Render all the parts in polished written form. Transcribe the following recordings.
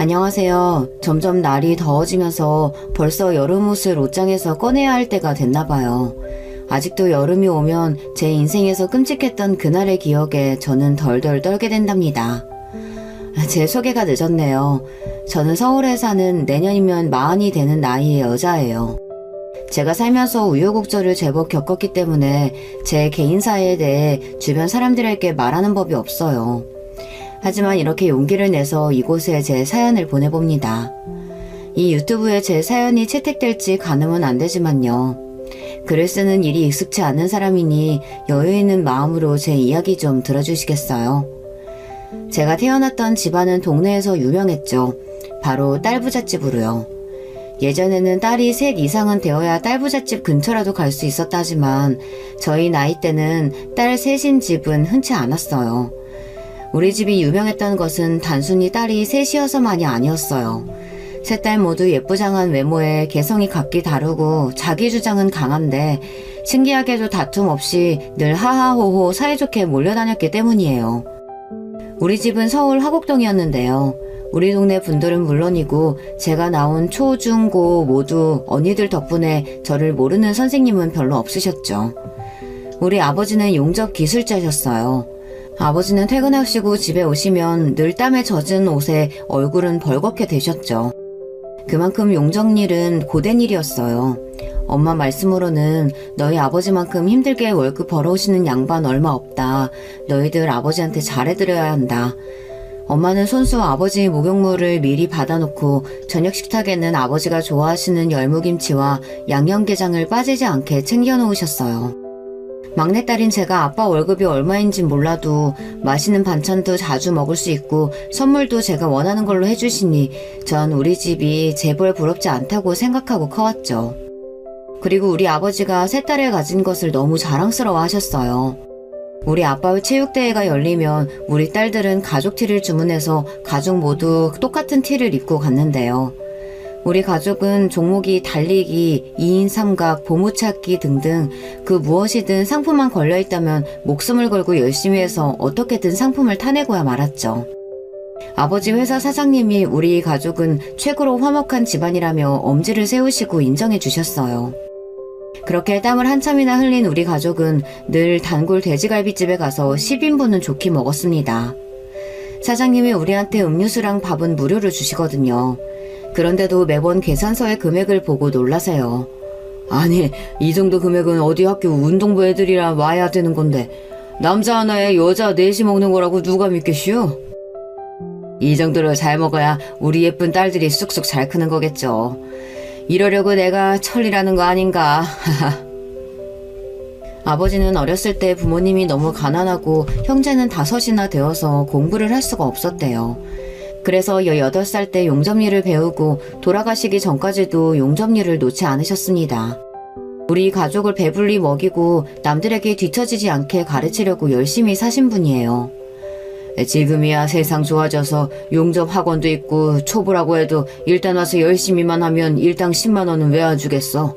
안녕하세요. 점점 날이 더워지면서 벌써 여름 옷을 옷장에서 꺼내야 할 때가 됐나 봐요. 아직도 여름이 오면 제 인생에서 끔찍했던 그날의 기억에 저는 덜덜 떨게 된답니다. 제 소개가 늦었네요. 저는 서울에 사는 내년이면 40이 되는 나이의 여자예요. 제가 살면서 우여곡절을 제법 겪었기 때문에 제 개인사에 대해 주변 사람들에게 말하는 법이 없어요. 하지만 이렇게 용기를 내서 이곳에 제 사연을 보내봅니다. 이 유튜브에 제 사연이 채택될지 가늠은 안 되지만요. 글을 쓰는 일이 익숙치 않은 사람이니 여유있는 마음으로 제 이야기 좀 들어주시겠어요? 제가 태어났던 집안은 동네에서 유명했죠. 바로 딸부잣집으로요. 예전에는 딸이 셋 이상은 되어야 딸부잣집 근처라도 갈 수 있었다지만 저희 나이 때는 딸 셋인 집은 흔치 않았어요. 우리 집이 유명했던 것은 단순히 딸이 셋이어서만이 아니었어요. 세 딸 모두 예쁘장한 외모에 개성이 각기 다르고 자기 주장은 강한데 신기하게도 다툼 없이 늘 하하호호 사이좋게 몰려다녔기 때문이에요. 우리 집은 서울 화곡동이었는데요. 우리 동네 분들은 물론이고 제가 나온 초, 중, 고 모두 언니들 덕분에 저를 모르는 선생님은 별로 없으셨죠. 우리 아버지는 용접 기술자셨어요. 아버지는 퇴근하시고 집에 오시면 늘 땀에 젖은 옷에 얼굴은 벌겋게 되셨죠. 그만큼 용접일은 고된 일이었어요. 엄마 말씀으로는 너희 아버지만큼 힘들게 월급 벌어오시는 양반 얼마 없다. 너희들 아버지한테 잘해드려야 한다. 엄마는 손수 아버지 목욕물을 미리 받아놓고 저녁 식탁에는 아버지가 좋아하시는 열무김치와 양념게장을 빠지지 않게 챙겨놓으셨어요. 막내딸인 제가 아빠 월급이 얼마인진 몰라도 맛있는 반찬도 자주 먹을 수 있고 선물도 제가 원하는 걸로 해주시니 전 우리 집이 재벌 부럽지 않다고 생각하고 커왔죠. 그리고 우리 아버지가 세 딸을 가진 것을 너무 자랑스러워 하셨어요. 우리 아빠의 체육대회가 열리면 우리 딸들은 가족 티를 주문해서 가족 모두 똑같은 티를 입고 갔는데요. 우리 가족은 종목이 달리기, 2인 삼각, 보물찾기 등등 그 무엇이든 상품만 걸려있다면 목숨을 걸고 열심히 해서 어떻게든 상품을 타내고야 말았죠. 아버지 회사 사장님이 우리 가족은 최고로 화목한 집안이라며 엄지를 세우시고 인정해 주셨어요. 그렇게 땀을 한참이나 흘린 우리 가족은 늘 단골 돼지갈비집에 가서 10인분은 좋게 먹었습니다. 사장님이 우리한테 음료수랑 밥은 무료로 주시거든요. 그런데도 매번 계산서의 금액을 보고 놀라세요. 아니, 이 정도 금액은 어디 학교 운동부 애들이랑 와야 되는 건데 남자 하나에 여자 넷이 먹는 거라고 누가 믿겠슈? 이 정도로 잘 먹어야 우리 예쁜 딸들이 쑥쑥 잘 크는 거겠죠. 이러려고 내가 천리라는 거 아닌가. 아버지는 어렸을 때 부모님이 너무 가난하고 형제는 5이나 되어서 공부를 할 수가 없었대요. 그래서 18살 때 용접일을 배우고 돌아가시기 전까지도 용접일을 놓지 않으셨습니다. 우리 가족을 배불리 먹이고 남들에게 뒤처지지 않게 가르치려고 열심히 사신 분이에요. 지금이야 세상 좋아져서 용접 학원도 있고 초보라고 해도 일단 와서 열심히만 하면 일당 10만 원은 왜 안 주겠어.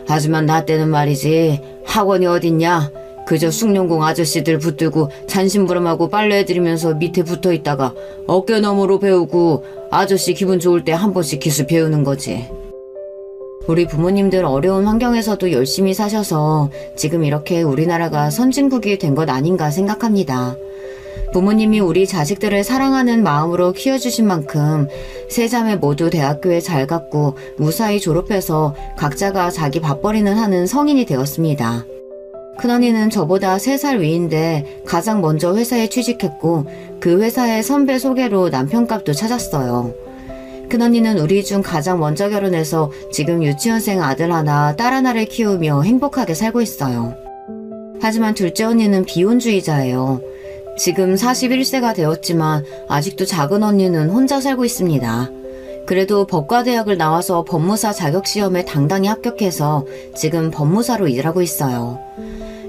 하지만 나 때는 말이지 학원이 어딨냐. 그저 숭늉공 아저씨들 붙들고 잔심부름하고 빨래해드리면서 밑에 붙어있다가 어깨너머로 배우고 아저씨 기분 좋을 때 한 번씩 기술 배우는 거지. 우리 부모님들 어려운 환경에서도 열심히 사셔서 지금 이렇게 우리나라가 선진국이 된 것 아닌가 생각합니다. 부모님이 우리 자식들을 사랑하는 마음으로 키워주신 만큼 세 자매 모두 대학교에 잘 갔고 무사히 졸업해서 각자가 자기 밥벌이는 하는 성인이 되었습니다. 큰언니는 저보다 3살 위인데 가장 먼저 회사에 취직했고 그 회사의 선배 소개로 남편값도 찾았어요. 큰언니는 우리 중 가장 먼저 결혼해서 지금 유치원생 아들 하나, 딸 하나를 키우며 행복하게 살고 있어요. 하지만 둘째 언니는 비혼주의자예요. 지금 41세가 되었지만 아직도 작은 언니는 혼자 살고 있습니다. 그래도 법과대학을 나와서 법무사 자격시험에 당당히 합격해서 지금 법무사로 일하고 있어요.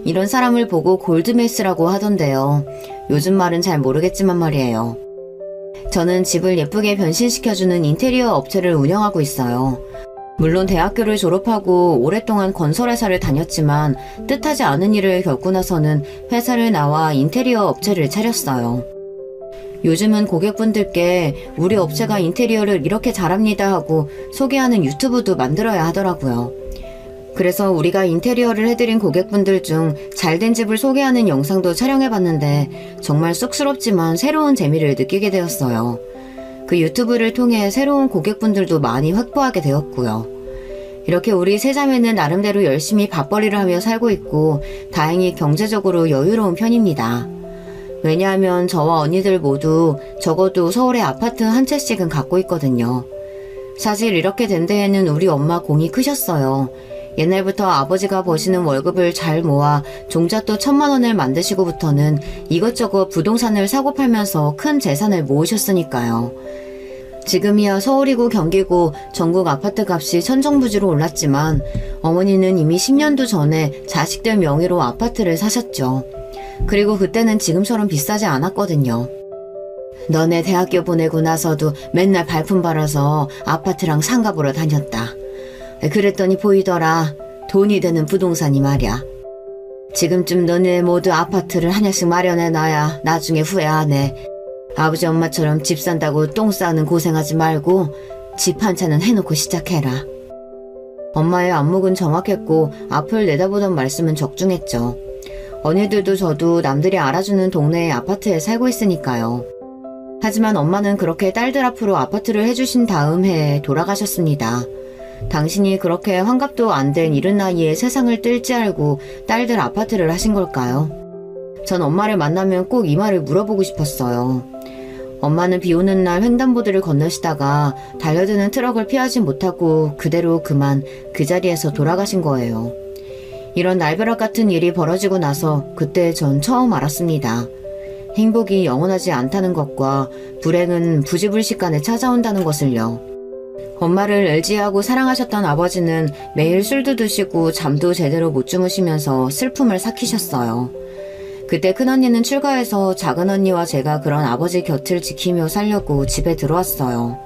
이런 사람을 보고 골드메스라고 하던데요. 요즘 말은 잘 모르겠지만 말이에요. 저는 집을 예쁘게 변신시켜주는 인테리어 업체를 운영하고 있어요. 물론 대학교를 졸업하고 오랫동안 건설회사를 다녔지만 뜻하지 않은 일을 겪고 나서는 회사를 나와 인테리어 업체를 차렸어요. 요즘은 고객분들께 우리 업체가 인테리어를 이렇게 잘합니다 하고 소개하는 유튜브도 만들어야 하더라고요. 그래서 우리가 인테리어를 해드린 고객분들 중 잘된 집을 소개하는 영상도 촬영해봤는데 정말 쑥스럽지만 새로운 재미를 느끼게 되었어요. 그 유튜브를 통해 새로운 고객분들도 많이 확보하게 되었고요. 이렇게 우리 세자매는 나름대로 열심히 밥벌이를 하며 살고 있고 다행히 경제적으로 여유로운 편입니다. 왜냐하면 저와 언니들 모두 적어도 서울에 아파트 한 채씩은 갖고 있거든요. 사실 이렇게 된 데에는 우리 엄마 공이 크셨어요. 옛날부터 아버지가 버시는 월급을 잘 모아 종잣돈 1,000만 원을 만드시고부터는 이것저것 부동산을 사고 팔면서 큰 재산을 모으셨으니까요. 지금이야 서울이고 경기고 전국 아파트 값이 천정부지로 올랐지만 어머니는 이미 10년도 전에 자식들 명의로 아파트를 사셨죠. 그리고 그때는 지금처럼 비싸지 않았거든요. 너네 대학교 보내고 나서도 맨날 발품 벌어서 아파트랑 상가 보러 다녔다. 그랬더니 보이더라. 돈이 되는 부동산이 말이야. 지금쯤 너네 모두 아파트를 하나씩 마련해놔야 나중에 후회 안 해. 아버지 엄마처럼 집 산다고 똥 싸는 고생하지 말고 집 한 채는 해놓고 시작해라. 엄마의 안목은 정확했고 앞을 내다보던 말씀은 적중했죠. 언니들도 저도 남들이 알아주는 동네의 아파트에 살고 있으니까요. 하지만 엄마는 그렇게 딸들 앞으로 아파트를 해주신 다음 해에 돌아가셨습니다. 당신이 그렇게 환갑도 안 된 이른 나이에 세상을 뜰지 알고 딸들 아파트를 하신 걸까요? 전 엄마를 만나면 꼭 이 말을 물어보고 싶었어요. 엄마는 비 오는 날 횡단보도를 건너시다가 달려드는 트럭을 피하지 못하고 그대로 그만 그 자리에서 돌아가신 거예요. 이런 날벼락 같은 일이 벌어지고 나서 그때 전 처음 알았습니다. 행복이 영원하지 않다는 것과 불행은 부지불식간에 찾아온다는 것을요. 엄마를 LG하고 사랑하셨던 아버지는 매일 술도 드시고 잠도 제대로 못 주무시면서 슬픔을 삭히셨어요. 그때 큰언니는 출가해서 작은언니와 제가 그런 아버지 곁을 지키며 살려고 집에 들어왔어요.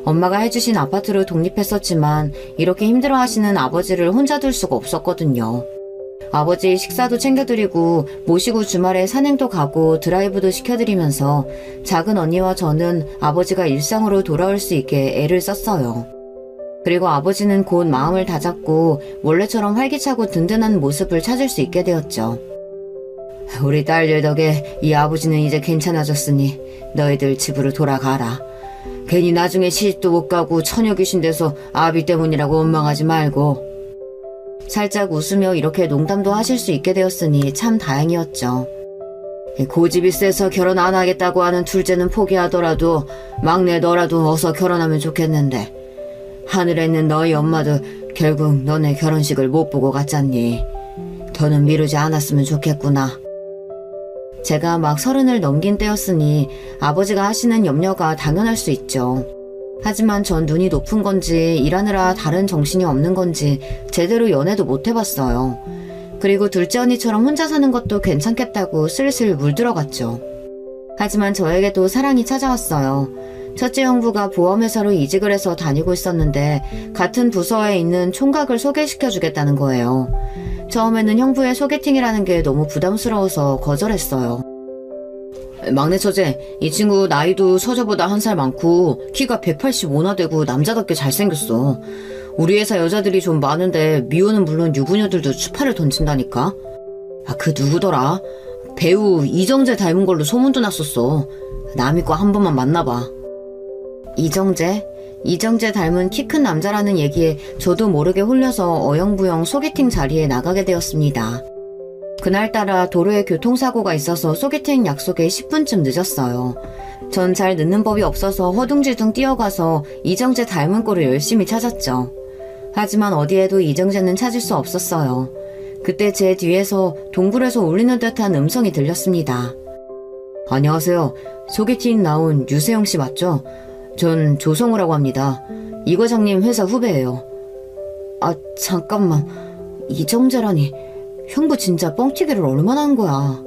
엄마가 해주신 아파트로 독립했었지만 이렇게 힘들어하시는 아버지를 혼자 둘 수가 없었거든요. 아버지 식사도 챙겨드리고 모시고 주말에 산행도 가고 드라이브도 시켜드리면서 작은 언니와 저는 아버지가 일상으로 돌아올 수 있게 애를 썼어요. 그리고 아버지는 곧 마음을 다잡고 원래처럼 활기차고 든든한 모습을 찾을 수 있게 되었죠. 우리 딸들 덕에 이 아버지는 이제 괜찮아졌으니 너희들 집으로 돌아가라. 괜히 나중에 시집도 못 가고 처녀 귀신 돼서 아비 때문이라고 원망하지 말고. 살짝 웃으며 이렇게 농담도 하실 수 있게 되었으니 참 다행이었죠. 고집이 세서 결혼 안 하겠다고 하는 둘째는 포기하더라도 막내 너라도 어서 결혼하면 좋겠는데 하늘에 있는 너희 엄마도 결국 너네 결혼식을 못 보고 갔잖니. 더는 미루지 않았으면 좋겠구나. 제가 막 30을 넘긴 때였으니 아버지가 하시는 염려가 당연할 수 있죠. 하지만 전 눈이 높은 건지 일하느라 다른 정신이 없는 건지 제대로 연애도 못 해봤어요. 그리고 둘째 언니처럼 혼자 사는 것도 괜찮겠다고 슬슬 물들어갔죠. 하지만 저에게도 사랑이 찾아왔어요. 첫째 형부가 보험회사로 이직을 해서 다니고 있었는데 같은 부서에 있는 총각을 소개시켜주겠다는 거예요. 처음에는 형부의 소개팅이라는 게 너무 부담스러워서 거절했어요. 막내 처제, 이 친구 나이도 처제보다 1살 많고 키가 185나 되고 남자답게 잘생겼어. 우리 회사 여자들이 좀 많은데 미호는 물론 유부녀들도 추파를 던진다니까. 그 누구더라? 배우 이정재 닮은 걸로 소문도 났었어. 나 믿고 한 번만 만나봐. 이정재? 이정재 닮은 키 큰 남자라는 얘기에 저도 모르게 홀려서 어영부영 소개팅 자리에 나가게 되었습니다. 그날따라 도로에 교통사고가 있어서 소개팅 약속에 10분쯤 늦었어요. 전 잘 늦는 법이 없어서 허둥지둥 뛰어가서 이정재 닮은 꼴을 열심히 찾았죠. 하지만 어디에도 이정재는 찾을 수 없었어요. 그때 제 뒤에서 동굴에서 울리는 듯한 음성이 들렸습니다. 안녕하세요. 소개팅 나온 유세영 씨 맞죠? 전 조성우라고 합니다. 이 과장님 회사 후배예요. 잠깐만. 이정재라니. 형부 진짜 뻥튀기를 얼마나 한 거야.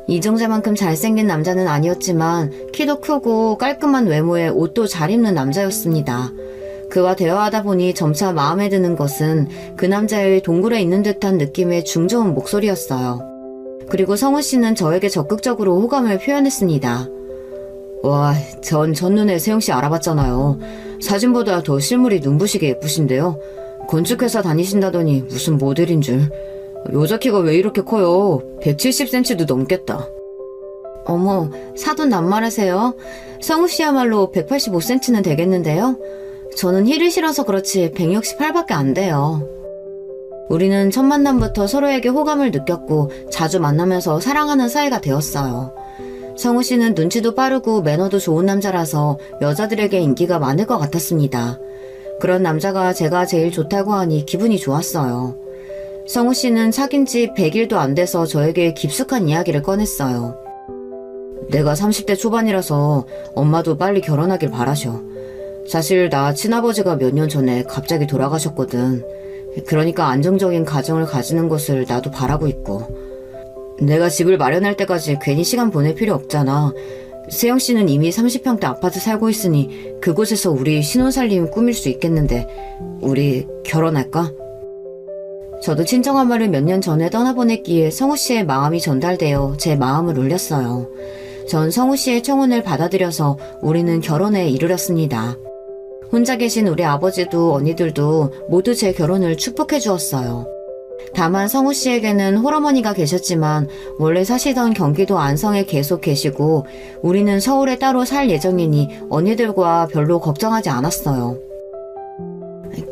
이정재만큼 잘생긴 남자는 아니었지만 키도 크고 깔끔한 외모에 옷도 잘 입는 남자였습니다. 그와 대화하다 보니 점차 마음에 드는 것은 그 남자의 동굴에 있는 듯한 느낌의 중저음 목소리였어요. 그리고 성우 씨는 저에게 적극적으로 호감을 표현했습니다. 와, 전 첫눈에 세영씨 알아봤잖아요. 사진보다 더 실물이 눈부시게 예쁘신데요. 건축회사 다니신다더니 무슨 모델인 줄. 여자 키가 왜 이렇게 커요? 170cm도 넘겠다. 어머, 사돈 낱말하세요. 성우씨야말로 185cm는 되겠는데요. 저는 힐을 신어서 그렇지 168밖에 안 돼요. 우리는 첫 만남부터 서로에게 호감을 느꼈고 자주 만나면서 사랑하는 사이가 되었어요. 성우씨는 눈치도 빠르고 매너도 좋은 남자라서 여자들에게 인기가 많을 것 같았습니다. 그런 남자가 제가 제일 좋다고 하니 기분이 좋았어요. 성우씨는 사귄 지 100일도 안 돼서 저에게 깊숙한 이야기를 꺼냈어요. 내가 30대 초반이라서 엄마도 빨리 결혼하길 바라셔. 사실 나 친아버지가 몇 년 전에 갑자기 돌아가셨거든. 그러니까 안정적인 가정을 가지는 것을 나도 바라고 있고. 내가 집을 마련할 때까지 괜히 시간 보낼 필요 없잖아. 세영씨는 이미 30평대 아파트 살고 있으니 그곳에서 우리 신혼살림 꾸밀 수 있겠는데 우리 결혼할까? 저도 친정엄 마를 몇 년 전에 떠나보냈기에 성우씨의 마음이 전달되어 제 마음을 울렸어요. 전 성우씨의 청혼을 받아들여서 우리는 결혼에 이르렀습니다. 혼자 계신 우리 아버지도 언니들도 모두 제 결혼을 축복해 주었어요. 다만 성우씨에게는 홀어머니가 계셨지만 원래 사시던 경기도 안성에 계속 계시고 우리는 서울에 따로 살 예정이니 언니들과 별로 걱정하지 않았어요.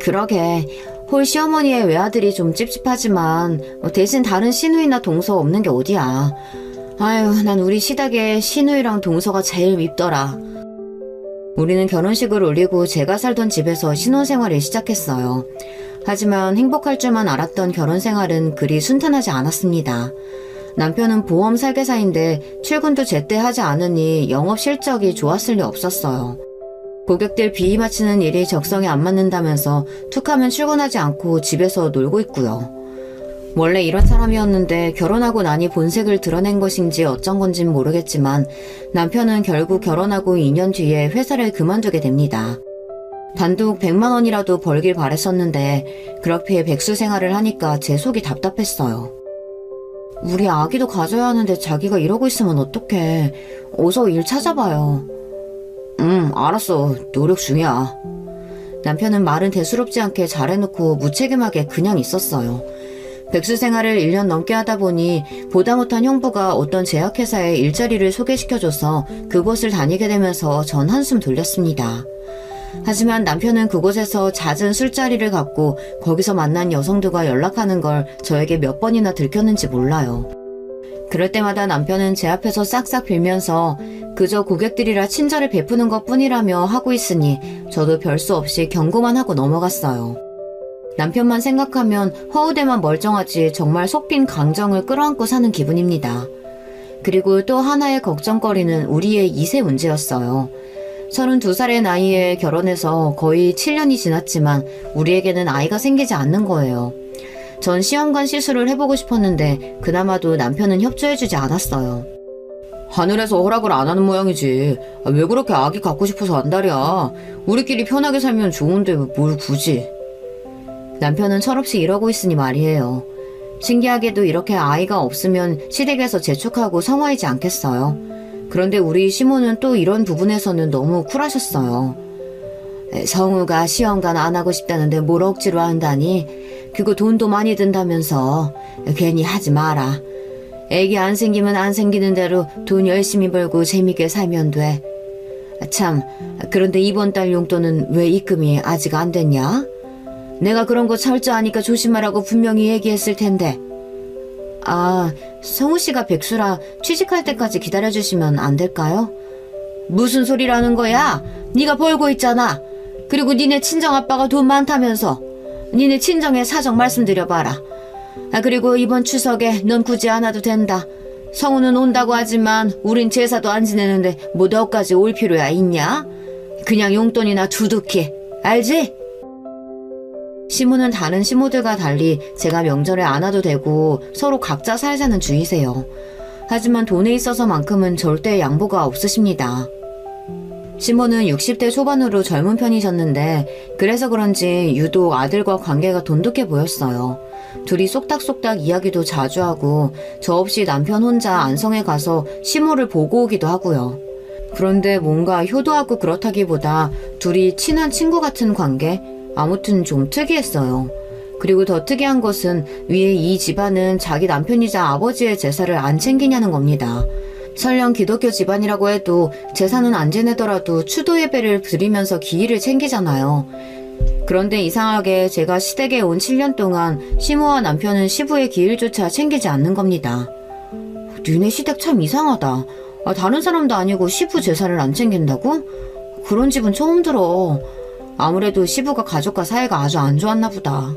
그러게 홀 시어머니의 외아들이 좀 찝찝하지만 대신 다른 시누이나 동서 없는 게 어디야. 아유, 난 우리 시댁에 시누이랑 동서가 제일 밉더라. 우리는 결혼식을 올리고 제가 살던 집에서 신혼생활을 시작했어요. 하지만 행복할 줄만 알았던 결혼생활은 그리 순탄하지 않았습니다. 남편은 보험 설계사인데 출근도 제때 하지 않으니 영업 실적이 좋았을 리 없었어요. 고객들 비위 맞추는 일이 적성에 안 맞는다면서 툭하면 출근하지 않고 집에서 놀고 있고요. 원래 이런 사람이었는데 결혼하고 나니 본색을 드러낸 것인지 어쩐 건진 모르겠지만 남편은 결국 결혼하고 2년 뒤에 회사를 그만두게 됩니다. 단독 100만 원이라도 벌길 바랬었는데 그렇게 백수 생활을 하니까 제 속이 답답했어요. 우리 아기도 가져야 하는데 자기가 이러고 있으면 어떡해. 어서 일 찾아봐요. 알았어. 노력 중이야. 남편은 말은 대수롭지 않게 잘해놓고 무책임하게 그냥 있었어요. 백수 생활을 1년 넘게 하다 보니 보다 못한 형부가 어떤 제약회사에 일자리를 소개시켜줘서 그곳을 다니게 되면서 전 한숨 돌렸습니다. 하지만 남편은 그곳에서 잦은 술자리를 갖고 거기서 만난 여성들과 연락하는 걸 저에게 몇 번이나 들켰는지 몰라요. 그럴 때마다 남편은 제 앞에서 싹싹 빌면서 그저 고객들이라 친절을 베푸는 것뿐이라며 하고 있으니 저도 별수 없이 경고만 하고 넘어갔어요. 남편만 생각하면 허우대만 멀쩡하지 정말 속 빈 강정을 끌어안고 사는 기분입니다. 그리고 또 하나의 걱정거리는 우리의 2세 문제였어요. 32살의 나이에 결혼해서 거의 7년이 지났지만 우리에게는 아이가 생기지 않는 거예요. 전 시험관 시술을 해보고 싶었는데 그나마도 남편은 협조해주지 않았어요. 하늘에서 허락을 안 하는 모양이지. 왜 그렇게 아기 갖고 싶어서 안달이야. 우리끼리 편하게 살면 좋은데 뭘 굳이. 남편은 철없이 이러고 있으니 말이에요. 신기하게도 이렇게 아이가 없으면 시댁에서 재촉하고 성화이지 않겠어요. 그런데 우리 시모는 또 이런 부분에서는 너무 쿨하셨어요. 성우가 시험관 안 하고 싶다는데 뭘 억지로 한다니? 그거 돈도 많이 든다면서. 괜히 하지 마라. 애기 안 생기면 안 생기는 대로 돈 열심히 벌고 재밌게 살면 돼. 참, 그런데 이번 달 용돈은 왜 입금이 아직 안 됐냐? 내가 그런 거 철저하니까 조심하라고 분명히 얘기했을 텐데. 아, 성우씨가 백수라 취직할 때까지 기다려주시면 안 될까요? 무슨 소리라는 거야? 네가 벌고 있잖아. 그리고 니네 친정아빠가 돈 많다면서. 니네 친정에 사정 말씀드려봐라. 그리고 이번 추석에 넌 굳이 안 와도 된다. 성우는 온다고 하지만 우린 제사도 안 지내는데 뭐 너까지 올 필요야 있냐? 그냥 용돈이나 두둑히. 알지? 시모는 다른 시모들과 달리 제가 명절에 안 와도 되고 서로 각자 살자는 주의세요. 하지만 돈에 있어서만큼은 절대 양보가 없으십니다. 시모는 60대 초반으로 젊은 편이셨는데 그래서 그런지 유독 아들과 관계가 돈독해 보였어요. 둘이 쏙닥쏙닥 이야기도 자주 하고 저 없이 남편 혼자 안성에 가서 시모를 보고 오기도 하고요. 그런데 뭔가 효도하고 그렇다기보다 둘이 친한 친구 같은 관계? 아무튼 좀 특이했어요. 그리고 더 특이한 것은 위에 이 집안은 자기 남편이자 아버지의 제사를 안 챙기냐는 겁니다. 설령 기독교 집안이라고 해도 제사는 안 지내더라도 추도 예배를 드리면서 기일을 챙기잖아요. 그런데 이상하게 제가 시댁에 온 7년 동안 시모와 남편은 시부의 기일조차 챙기지 않는 겁니다. 니네 시댁 참 이상하다. 다른 사람도 아니고 시부 제사를 안 챙긴다고? 그런 집은 처음 들어. 아무래도 시부가 가족과 사이가 아주 안 좋았나 보다.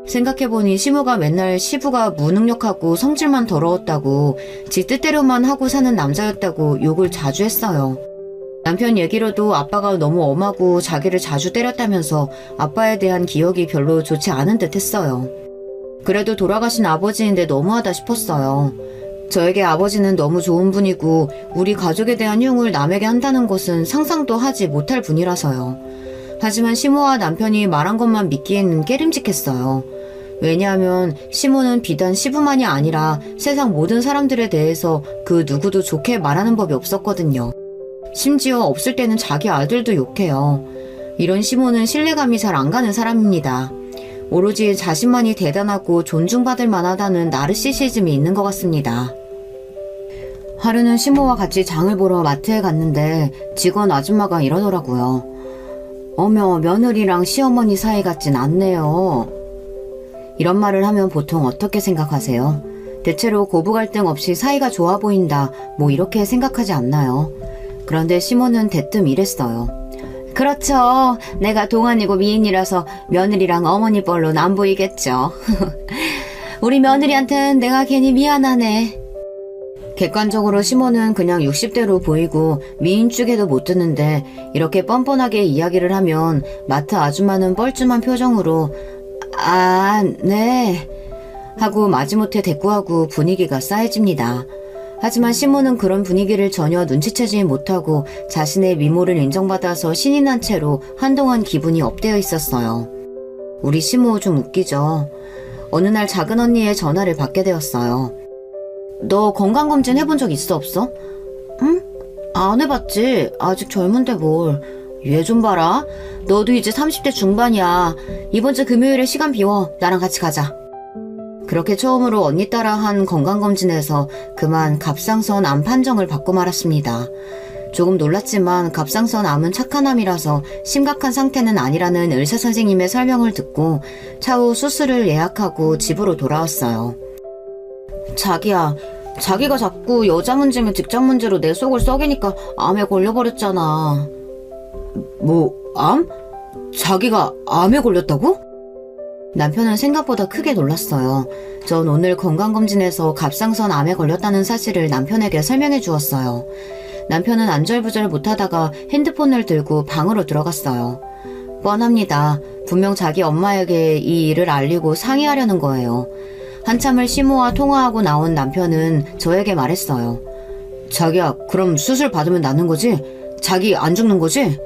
생각해보니 시모가 맨날 시부가 무능력하고 성질만 더러웠다고, 지 뜻대로만 하고 사는 남자였다고 욕을 자주 했어요. 남편 얘기로도 아빠가 너무 엄하고 자기를 자주 때렸다면서 아빠에 대한 기억이 별로 좋지 않은 듯 했어요. 그래도 돌아가신 아버지인데 너무하다 싶었어요. 저에게 아버지는 너무 좋은 분이고 우리 가족에 대한 흉을 남에게 한다는 것은 상상도 하지 못할 분이라서요. 하지만 시모와 남편이 말한 것만 믿기에는 깨림직했어요. 왜냐하면 시모는 비단 시부만이 아니라 세상 모든 사람들에 대해서 그 누구도 좋게 말하는 법이 없었거든요. 심지어 없을 때는 자기 아들도 욕해요. 이런 시모는 신뢰감이 잘 안 가는 사람입니다. 오로지 자신만이 대단하고 존중받을 만하다는 나르시시즘이 있는 것 같습니다. 하루는 시모와 같이 장을 보러 마트에 갔는데 직원 아줌마가 이러더라고요. 어머, 며느리랑 시어머니 사이 같진 않네요. 이런 말을 하면 보통 어떻게 생각하세요? 대체로 고부 갈등 없이 사이가 좋아 보인다, 뭐 이렇게 생각하지 않나요? 그런데 시모는 대뜸 이랬어요. 그렇죠. 내가 동안이고 미인이라서 며느리랑 어머니 뻘로는 안 보이겠죠. 우리 며느리한텐 내가 괜히 미안하네. 객관적으로 시모는 그냥 60대로 보이고 미인 쪽에도 못 드는데 이렇게 뻔뻔하게 이야기를 하면 마트 아줌마는 뻘쭘한 표정으로 아, 네 하고 마지못해 대꾸하고 분위기가 싸해집니다. 하지만 시모는 그런 분위기를 전혀 눈치채지 못하고 자신의 미모를 인정받아서 신이 난 채로 한동안 기분이 업되어 있었어요. 우리 시모 좀 웃기죠. 어느 날 작은 언니의 전화를 받게 되었어요. 너 건강검진 해본 적 있어 없어? 응? 안 해봤지. 아직 젊은데 뭘. 얘 좀 봐라. 너도 이제 30대 중반이야. 이번 주 금요일에 시간 비워. 나랑 같이 가자. 그렇게 처음으로 언니 따라 한 건강검진에서 그만 갑상선 암 판정을 받고 말았습니다. 조금 놀랐지만 갑상선 암은 착한 암이라서 심각한 상태는 아니라는 의사 선생님의 설명을 듣고 차후 수술을 예약하고 집으로 돌아왔어요. 자기야, 자기가 자꾸 여자 문제면 직장 문제로 내 속을 썩이니까 암에 걸려버렸잖아. 뭐, 암? 자기가 암에 걸렸다고? 남편은 생각보다 크게 놀랐어요. 전 오늘 건강검진에서 갑상선 암에 걸렸다는 사실을 남편에게 설명해 주었어요. 남편은 안절부절 못하다가 핸드폰을 들고 방으로 들어갔어요. 뻔합니다. 분명 자기 엄마에게 이 일을 알리고 상의하려는 거예요. 한참을 시모와 통화하고 나온 남편은 저에게 말했어요. 자기야, 그럼 수술 받으면 낫는 거지? 자기 안 죽는 거지?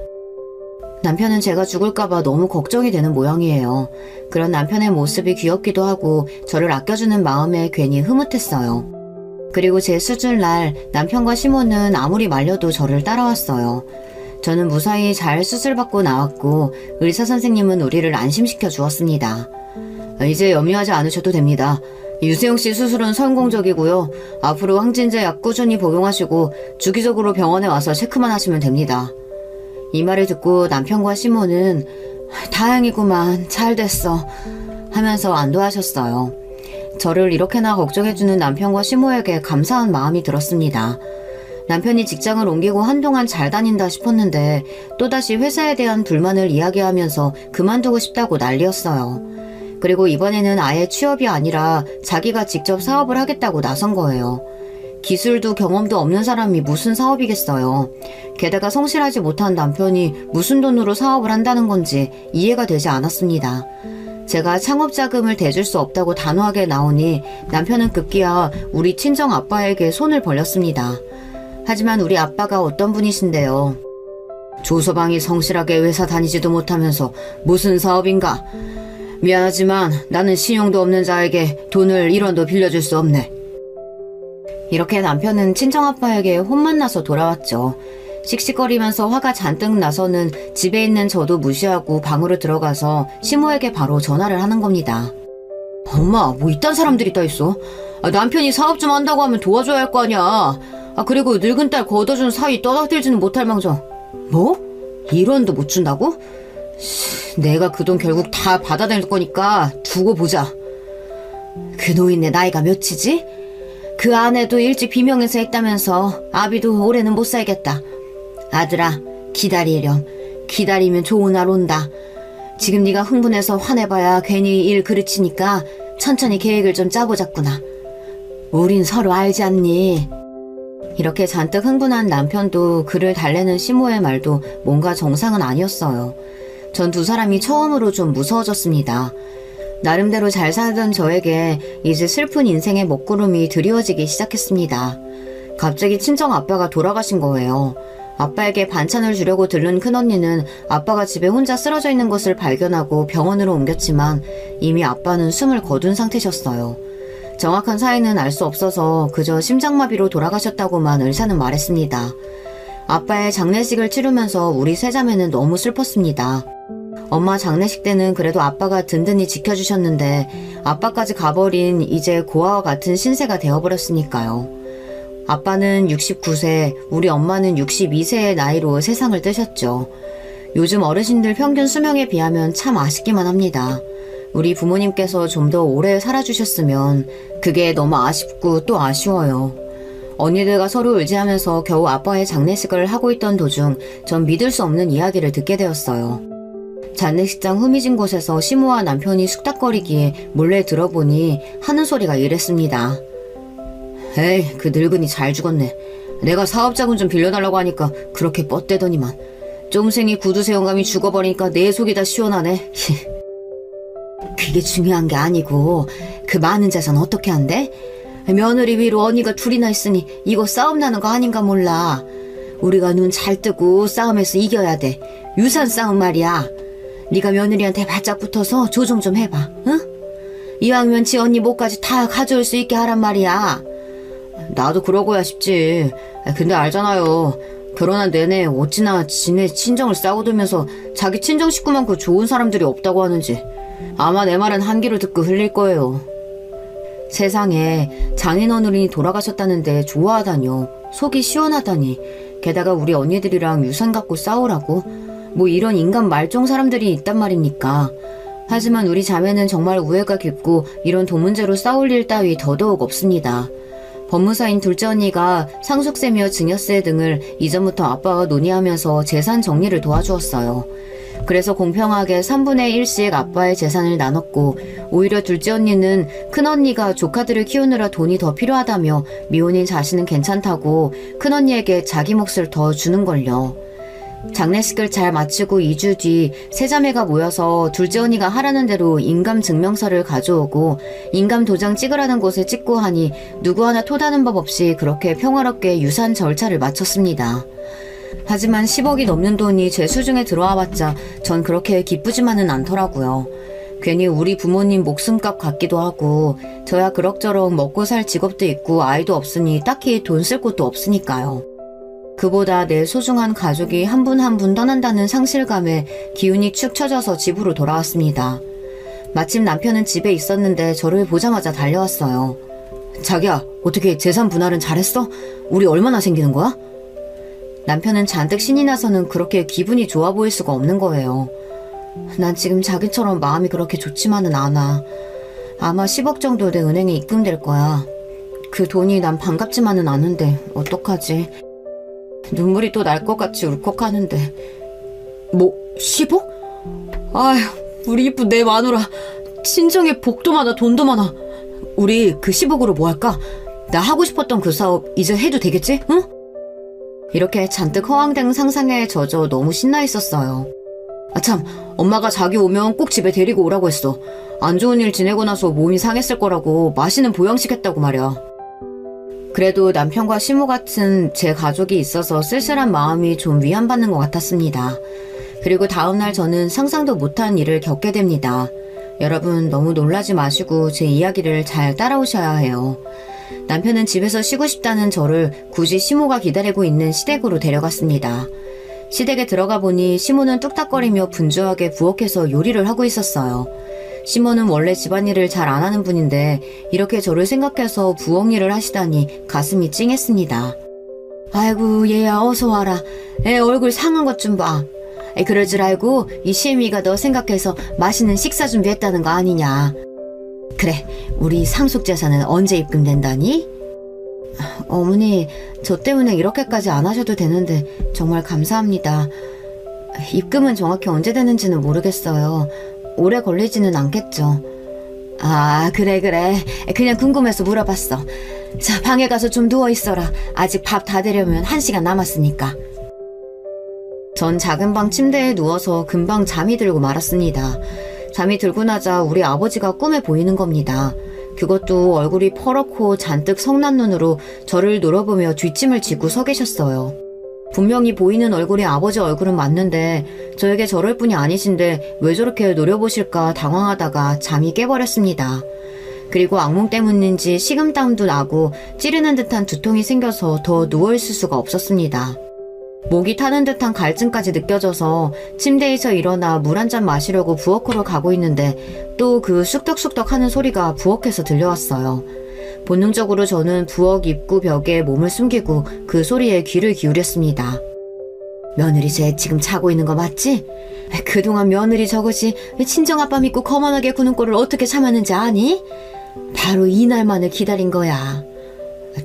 남편은 제가 죽을까봐 너무 걱정이 되는 모양이에요. 그런 남편의 모습이 귀엽기도 하고 저를 아껴주는 마음에 괜히 흐뭇했어요. 그리고 제 수술날 남편과 시모는 아무리 말려도 저를 따라왔어요. 저는 무사히 잘 수술받고 나왔고 의사 선생님은 우리를 안심시켜 주었습니다. 이제 염려하지 않으셔도 됩니다. 유세영 씨 수술은 성공적이고요. 앞으로 항진제 약 꾸준히 복용하시고 주기적으로 병원에 와서 체크만 하시면 됩니다. 이 말을 듣고 남편과 시모는 다행이구만, 잘 됐어 하면서 안도하셨어요. 저를 이렇게나 걱정해주는 남편과 시모에게 감사한 마음이 들었습니다. 남편이 직장을 옮기고 한동안 잘 다닌다 싶었는데 또다시 회사에 대한 불만을 이야기하면서 그만두고 싶다고 난리였어요. 그리고 이번에는 아예 취업이 아니라 자기가 직접 사업을 하겠다고 나선 거예요. 기술도 경험도 없는 사람이 무슨 사업이겠어요. 게다가 성실하지 못한 남편이 무슨 돈으로 사업을 한다는 건지 이해가 되지 않았습니다. 제가 창업 자금을 대줄 수 없다고 단호하게 나오니 남편은 급기야 우리 친정 아빠에게 손을 벌렸습니다. 하지만 우리 아빠가 어떤 분이신데요. 조서방이 성실하게 회사 다니지도 못하면서 무슨 사업인가? 미안하지만 나는 신용도 없는 자에게 돈을 1원도 빌려줄 수 없네. 이렇게 남편은 친정아빠에게 혼만 나서 돌아왔죠. 씩씩거리면서 화가 잔뜩 나서는 집에 있는 저도 무시하고 방으로 들어가서 시모에게 바로 전화를 하는 겁니다. 엄마, 뭐 이딴 사람들이 다 있어? 남편이 사업 좀 한다고 하면 도와줘야 할 거 아니야. 그리고 늙은 딸 걷어준 사위 떠닥들지는 못할 망정. 뭐? 1원도 못 준다고? 내가 그 돈 결국 다 받아낼 거니까 두고 보자. 그 노인네 나이가 몇이지? 그 아내도 일찍 비명해서 했다면서 아비도 올해는 못 살겠다. 아들아, 기다리렴. 기다리면 좋은 날 온다. 지금 네가 흥분해서 화내봐야 괜히 일 그르치니까 천천히 계획을 좀 짜보자꾸나. 우린 서로 알지 않니? 이렇게 잔뜩 흥분한 남편도 그를 달래는 시모의 말도 뭔가 정상은 아니었어요. 전 두 사람이 처음으로 좀 무서워졌습니다. 나름대로 잘 살던 저에게 이제 슬픈 인생의 먹구름이 드리워지기 시작했습니다. 갑자기 친정 아빠가 돌아가신 거예요. 아빠에게 반찬을 주려고 들른 큰언니는 아빠가 집에 혼자 쓰러져 있는 것을 발견하고 병원으로 옮겼지만 이미 아빠는 숨을 거둔 상태셨어요. 정확한 사인은 알 수 없어서 그저 심장마비로 돌아가셨다고만 의사는 말했습니다. 아빠의 장례식을 치르면서 우리 세자매는 너무 슬펐습니다. 엄마 장례식 때는 그래도 아빠가 든든히 지켜주셨는데 아빠까지 가버린 이제 고아와 같은 신세가 되어버렸으니까요. 아빠는 69세, 우리 엄마는 62세의 나이로 세상을 뜨셨죠. 요즘 어르신들 평균 수명에 비하면 참 아쉽기만 합니다. 우리 부모님께서 좀 더 오래 살아주셨으면 그게 너무 아쉽고 또 아쉬워요. 언니들과 서로 의지하면서 겨우 아빠의 장례식을 하고 있던 도중 전 믿을 수 없는 이야기를 듣게 되었어요. 장례식장 후미진 곳에서 시모와 남편이 숙닥거리기에 몰래 들어보니 하는 소리가 이랬습니다. 에이, 그 늙은이 잘 죽었네. 내가 사업자금 좀 빌려달라고 하니까 그렇게 뻗대더니만. 쫌생이 구두쇠 영감이 죽어버리니까 내 속이 다 시원하네. 그게 중요한 게 아니고 그 많은 재산 어떻게 한대? 며느리 위로 언니가 둘이나 있으니 이거 싸움 나는 거 아닌가 몰라. 우리가 눈 잘 뜨고 싸움에서 이겨야 돼. 유산 싸움 말이야. 네가 며느리한테 바짝 붙어서 조정 좀 해봐. 응? 이왕이면 지 언니 목까지 다 가져올 수 있게 하란 말이야. 나도 그러고야 싶지. 근데 알잖아요. 결혼한 내내 어찌나 지네 친정을 싸고 들면서 자기 친정 식구만큼 좋은 사람들이 없다고 하는지. 아마 내 말은 한 귀로 듣고 흘릴 거예요. 세상에 장인어른이 돌아가셨다는데 좋아하다뇨. 속이 시원하다니. 게다가 우리 언니들이랑 유산 갖고 싸우라고? 뭐 이런 인간 말종 사람들이 있단 말입니까? 하지만 우리 자매는 정말 우애가 깊고 이런 돈 문제로 싸울 일 따위 더더욱 없습니다. 법무사인 둘째 언니가 상속세며 증여세 등을 이전부터 아빠와 논의하면서 재산 정리를 도와주었어요. 그래서 공평하게 3분의 1씩 아빠의 재산을 나눴고 오히려 둘째 언니는 큰언니가 조카들을 키우느라 돈이 더 필요하다며 미혼인 자신은 괜찮다고 큰언니에게 자기 몫을 더 주는걸요. 장례식을 잘 마치고 2주 뒤 세자매가 모여서 둘째 언니가 하라는 대로 인감증명서를 가져오고 인감도장 찍으라는 곳에 찍고 하니 누구 하나 토다는 법 없이 그렇게 평화롭게 유산 절차를 마쳤습니다. 하지만 10억이 넘는 돈이 제 수중에 들어와봤자 전 그렇게 기쁘지만은 않더라고요. 괜히 우리 부모님 목숨값 같기도 하고 저야 그럭저럭 먹고 살 직업도 있고 아이도 없으니 딱히 돈 쓸 곳도 없으니까요. 그보다 내 소중한 가족이 한 분 한 분 떠난다는 상실감에 기운이 축 처져서 집으로 돌아왔습니다. 마침 남편은 집에 있었는데 저를 보자마자 달려왔어요. 자기야, 어떻게 재산 분할은 잘했어? 우리 얼마나 생기는 거야? 남편은 잔뜩 신이 나서는 그렇게 기분이 좋아 보일 수가 없는 거예요. 난 지금 자기처럼 마음이 그렇게 좋지만은 않아. 아마 10억 정도 내 은행에 입금될 거야. 그 돈이 난 반갑지만은 않은데 어떡하지? 눈물이 또 날 것 같이 울컥하는데. 뭐 10억? 아휴, 우리 이쁜 내 마누라 친정에 복도 많아 돈도 많아. 우리 그 10억으로 뭐 할까? 나 하고 싶었던 그 사업 이제 해도 되겠지? 응? 이렇게 잔뜩 허황된 상상에 젖어 너무 신나 있었어요. 참, 엄마가 자기 오면 꼭 집에 데리고 오라고 했어. 안 좋은 일 지내고 나서 몸이 상했을 거라고 맛있는 보양식 했다고 말이야. 그래도 남편과 시모 같은 제 가족이 있어서 쓸쓸한 마음이 좀 위안받는 것 같았습니다. 그리고 다음날 저는 상상도 못한 일을 겪게 됩니다. 여러분 너무 놀라지 마시고 제 이야기를 잘 따라오셔야 해요. 남편은 집에서 쉬고 싶다는 저를 굳이 시모가 기다리고 있는 시댁으로 데려갔습니다. 시댁에 들어가 보니 시모는 뚝딱거리며 분주하게 부엌에서 요리를 하고 있었어요. 시모는 원래 집안일을 잘 안 하는 분인데 이렇게 저를 생각해서 부엌 일을 하시다니 가슴이 찡했습니다. 아이고 얘야 어서 와라. 애 얼굴 상한 것 좀 봐. 그럴 줄 알고 이 시애미가 너 생각해서 맛있는 식사 준비했다는 거 아니냐. 그래 우리 상속재산은 언제 입금된다니? 어머니 저 때문에 이렇게까지 안 하셔도 되는데 정말 감사합니다. 입금은 정확히 언제 되는지는 모르겠어요. 오래 걸리지는 않겠죠. 아 그래 그냥 궁금해서 물어봤어. 자 방에 가서 좀 누워있어라. 아직 밥 다 되려면 1시간 남았으니까. 전 작은 방 침대에 누워서 금방 잠이 들고 말았습니다. 잠이 들고 나자 우리 아버지가 꿈에 보이는 겁니다. 그것도 얼굴이 퍼렇고 잔뜩 성난 눈으로 저를 노려보며 뒷짐을 지고 서 계셨어요. 분명히 보이는 얼굴이 아버지 얼굴은 맞는데 저에게 저럴 뿐이 아니신데 왜 저렇게 노려보실까 당황하다가 잠이 깨버렸습니다. 그리고 악몽 때문인지 식은땀도 나고 찌르는 듯한 두통이 생겨서 더 누워있을 수가 없었습니다. 목이 타는 듯한 갈증까지 느껴져서 침대에서 일어나 물 한 잔 마시려고 부엌으로 가고 있는데 또 그 쑥덕쑥덕 하는 소리가 부엌에서 들려왔어요. 본능적으로 저는 부엌 입구 벽에 몸을 숨기고 그 소리에 귀를 기울였습니다. 며느리 쟤 지금 자고 있는 거 맞지? 그동안 며느리 저것이 친정아빠 믿고 거만하게 구는 꼴을 어떻게 참았는지 아니? 바로 이날만을 기다린 거야.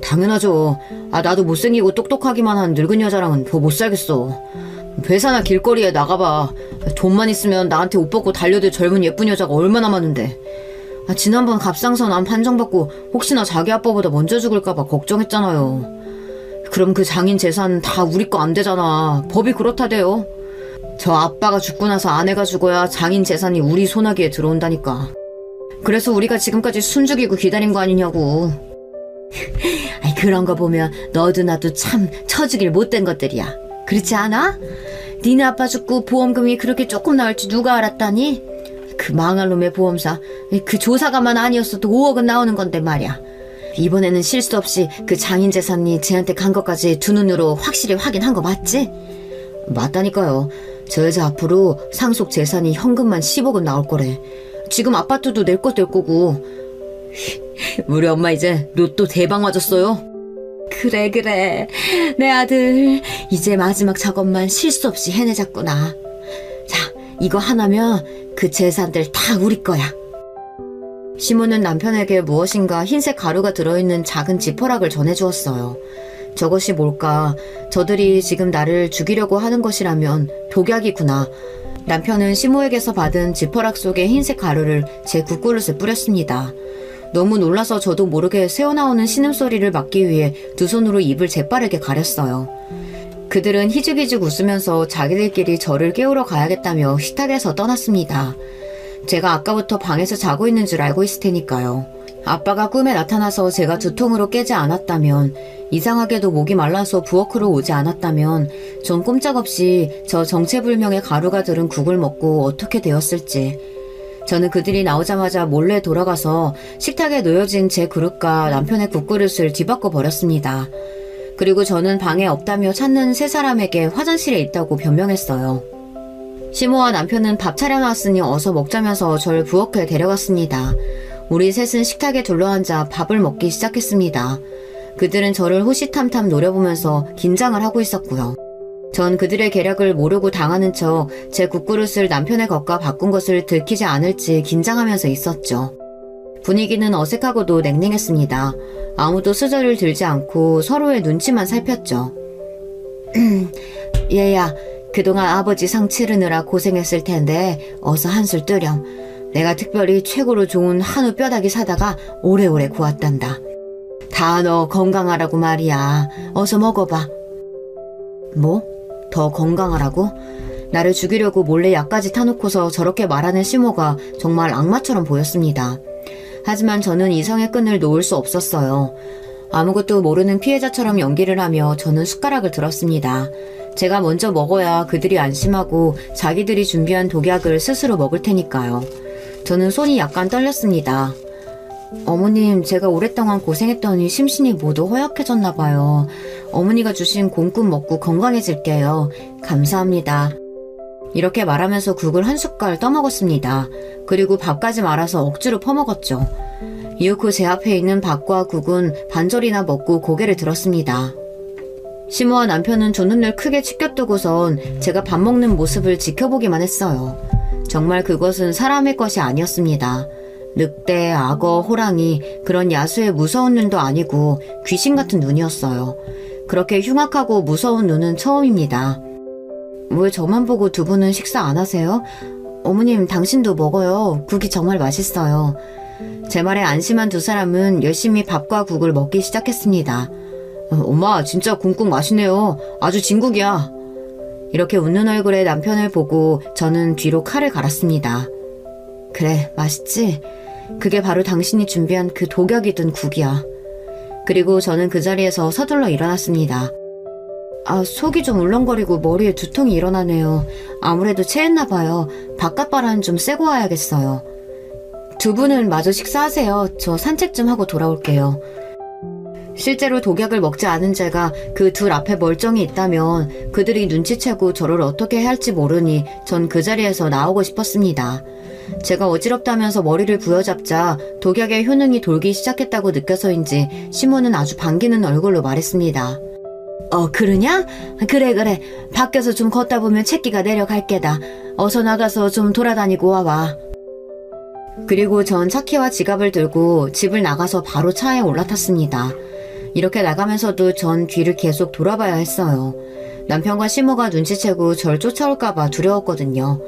당연하죠. 나도 못생기고 똑똑하기만 한 늙은 여자랑은 더 못 살겠어. 회사나 길거리에 나가봐. 돈만 있으면 나한테 옷 벗고 달려들 젊은 예쁜 여자가 얼마나 많은데. 지난번 갑상선암 판정받고 혹시나 자기 아빠보다 먼저 죽을까봐 걱정했잖아요. 그럼 그 장인 재산 다 우리 거 안 되잖아. 법이 그렇다대요. 저 아빠가 죽고 나서 아내가 죽어야 장인 재산이 우리 손아귀에 들어온다니까. 그래서 우리가 지금까지 숨죽이고 기다린 거 아니냐고. 그런 거 보면 너도 나도 참 처죽일 못된 것들이야. 그렇지 않아? 니네 아빠 죽고 보험금이 그렇게 조금 나올 줄 누가 알았다니? 그 망할 놈의 보험사, 그 조사가만 아니었어도 5억은 나오는 건데 말이야. 이번에는 실수 없이 그 장인 재산이 쟤한테 간 것까지 두 눈으로 확실히 확인한 거 맞지? 맞다니까요. 저 여자 앞으로 상속 재산이 현금만 10억은 나올 거래. 지금 아파트도 낼 것 될 거고. 우리 엄마 이제 로또 대박 맞았어요. 그래 내 아들 이제 마지막 작업만 실수 없이 해내자꾸나. 자 이거 하나면 그 재산들 다 우리 거야. 시모는 남편에게 무엇인가 흰색 가루가 들어있는 작은 지퍼락을 전해주었어요. 저것이 뭘까? 저들이 지금 나를 죽이려고 하는 것이라면 독약이구나. 남편은 시모에게서 받은 지퍼락 속의 흰색 가루를 제 국그릇에 뿌렸습니다. 너무 놀라서 저도 모르게 새어나오는 신음소리를 막기 위해 두 손으로 입을 재빠르게 가렸어요. 그들은 희죽희죽 웃으면서 자기들끼리 저를 깨우러 가야겠다며 식탁에서 떠났습니다. 제가 아까부터 방에서 자고 있는 줄 알고 있을 테니까요. 아빠가 꿈에 나타나서 제가 두통으로 깨지 않았다면, 이상하게도 목이 말라서 부엌으로 오지 않았다면 전 꼼짝없이 저 정체불명의 가루가 들은 국을 먹고 어떻게 되었을지. 저는 그들이 나오자마자 몰래 돌아가서 식탁에 놓여진 제 그릇과 남편의 국그릇을 뒤바꿔 버렸습니다. 그리고 저는 방에 없다며 찾는 세 사람에게 화장실에 있다고 변명했어요. 시모와 남편은 밥 차려놨으니 어서 먹자면서 절 부엌에 데려갔습니다. 우리 셋은 식탁에 둘러앉아 밥을 먹기 시작했습니다. 그들은 저를 호시탐탐 노려보면서 긴장을 하고 있었고요. 전 그들의 계략을 모르고 당하는 척 제 국그릇을 남편의 것과 바꾼 것을 들키지 않을지 긴장하면서 있었죠. 분위기는 어색하고도 냉랭했습니다. 아무도 수저를 들지 않고 서로의 눈치만 살폈죠. 얘야, 그동안 아버지 상 치르느라 고생했을 텐데 어서 한술 뜨렴. 내가 특별히 최고로 좋은 한우 뼈다귀 사다가 오래오래 구웠단다. 다 너 건강하라고 말이야. 어서 먹어봐. 뭐? 더 건강하라고? 나를 죽이려고 몰래 약까지 타놓고서 저렇게 말하는 시모가 정말 악마처럼 보였습니다. 하지만 저는 이성의 끈을 놓을 수 없었어요. 아무것도 모르는 피해자처럼 연기를 하며 저는 숟가락을 들었습니다. 제가 먼저 먹어야 그들이 안심하고 자기들이 준비한 독약을 스스로 먹을 테니까요. 저는 손이 약간 떨렸습니다. 어머님, 제가 오랫동안 고생했더니 심신이 모두 허약해졌나 봐요. 어머니가 주신 곰국 먹고 건강해질게요. 감사합니다. 이렇게 말하면서 국을 한 숟갈 떠먹었습니다. 그리고 밥까지 말아서 억지로 퍼먹었죠. 이윽고 제 앞에 있는 밥과 국은 반절이나 먹고 고개를 들었습니다. 시모와 남편은 두 눈을 크게 치켜뜨고선 제가 밥 먹는 모습을 지켜보기만 했어요. 정말 그것은 사람의 것이 아니었습니다. 늑대, 악어, 호랑이, 그런 야수의 무서운 눈도 아니고 귀신 같은 눈이었어요. 그렇게 흉악하고 무서운 눈은 처음입니다. 왜 저만 보고 두 분은 식사 안 하세요? 어머님, 당신도 먹어요. 국이 정말 맛있어요. 제 말에 안심한 두 사람은 열심히 밥과 국을 먹기 시작했습니다. 엄마, 진짜 곰국 맛있네요. 아주 진국이야. 이렇게 웃는 얼굴의 남편을 보고 저는 뒤로 칼을 갈았습니다. 그래, 맛있지? 그게 바로 당신이 준비한 그 독약이 든 국이야. 그리고 저는 그 자리에서 서둘러 일어났습니다. 속이 좀 울렁거리고 머리에 두통이 일어나네요. 아무래도 체했나 봐요. 바깥바람 좀 쐬고 와야겠어요. 두 분은 마저 식사하세요. 저 산책 좀 하고 돌아올게요. 실제로 독약을 먹지 않은 제가 그 둘 앞에 멀쩡히 있다면 그들이 눈치채고 저를 어떻게 해야 할지 모르니 전 그 자리에서 나오고 싶었습니다. 제가 어지럽다면서 머리를 부여잡자 독약의 효능이 돌기 시작했다고 느껴서인지 시모는 아주 반기는 얼굴로 말했습니다. 그러냐? 그래. 밖에서 좀 걷다 보면 채기가 내려갈 게다. 어서 나가서 좀 돌아다니고 와봐. 그리고 전 차키와 지갑을 들고 집을 나가서 바로 차에 올라탔습니다. 이렇게 나가면서도 전 뒤를 계속 돌아봐야 했어요. 남편과 시모가 눈치채고 절 쫓아올까봐 두려웠거든요.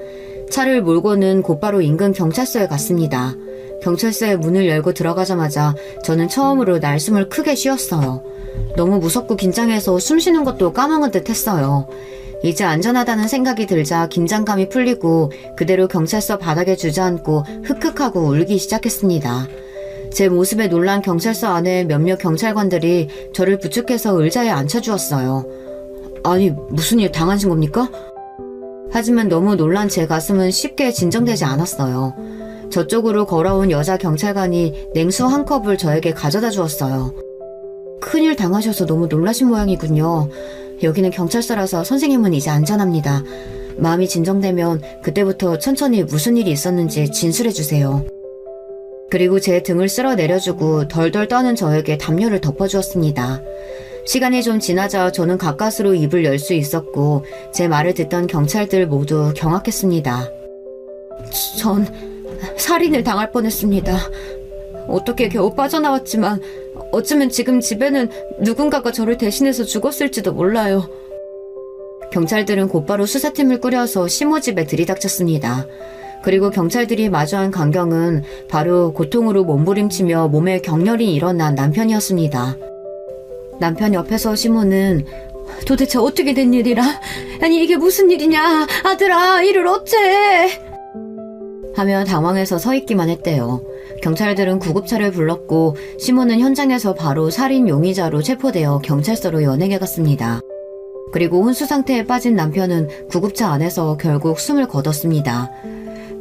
차를 몰고는 곧바로 인근 경찰서에 갔습니다. 경찰서의 문을 열고 들어가자마자 저는 처음으로 날숨을 크게 쉬었어요. 너무 무섭고 긴장해서 숨 쉬는 것도 까먹은 듯 했어요. 이제 안전하다는 생각이 들자 긴장감이 풀리고 그대로 경찰서 바닥에 주저앉고 흑흑하고 울기 시작했습니다. 제 모습에 놀란 경찰서 안에 몇몇 경찰관들이 저를 부축해서 의자에 앉혀주었어요. 아니, 무슨 일 당하신 겁니까? 하지만 너무 놀란 제 가슴은 쉽게 진정되지 않았어요. 저쪽으로 걸어온 여자 경찰관이 냉수 한 컵을 저에게 가져다 주었어요. 큰일 당하셔서 너무 놀라신 모양이군요. 여기는 경찰서라서 선생님은 이제 안전합니다. 마음이 진정되면 그때부터 천천히 무슨 일이 있었는지 진술해주세요. 그리고 제 등을 쓸어 내려주고 덜덜 떠는 저에게 담요를 덮어주었습니다. 시간이 좀 지나자 저는 가까스로 입을 열 수 있었고 제 말을 듣던 경찰들 모두 경악했습니다. 전 살인을 당할 뻔했습니다. 어떻게 겨우 빠져나왔지만 어쩌면 지금 집에는 누군가가 저를 대신해서 죽었을지도 몰라요. 경찰들은 곧바로 수사팀을 꾸려서 시모 집에 들이닥쳤습니다. 그리고 경찰들이 마주한 광경은 바로 고통으로 몸부림치며 몸에 격렬히 일어난 남편이었습니다. 남편 옆에서 시모는 도대체 어떻게 된 일이라? 아니 이게 무슨 일이냐? 아들아 이를 어째? 하며 당황해서 서 있기만 했대요. 경찰들은 구급차를 불렀고 시모는 현장에서 바로 살인 용의자로 체포되어 경찰서로 연행해 갔습니다. 그리고 혼수 상태에 빠진 남편은 구급차 안에서 결국 숨을 거뒀습니다.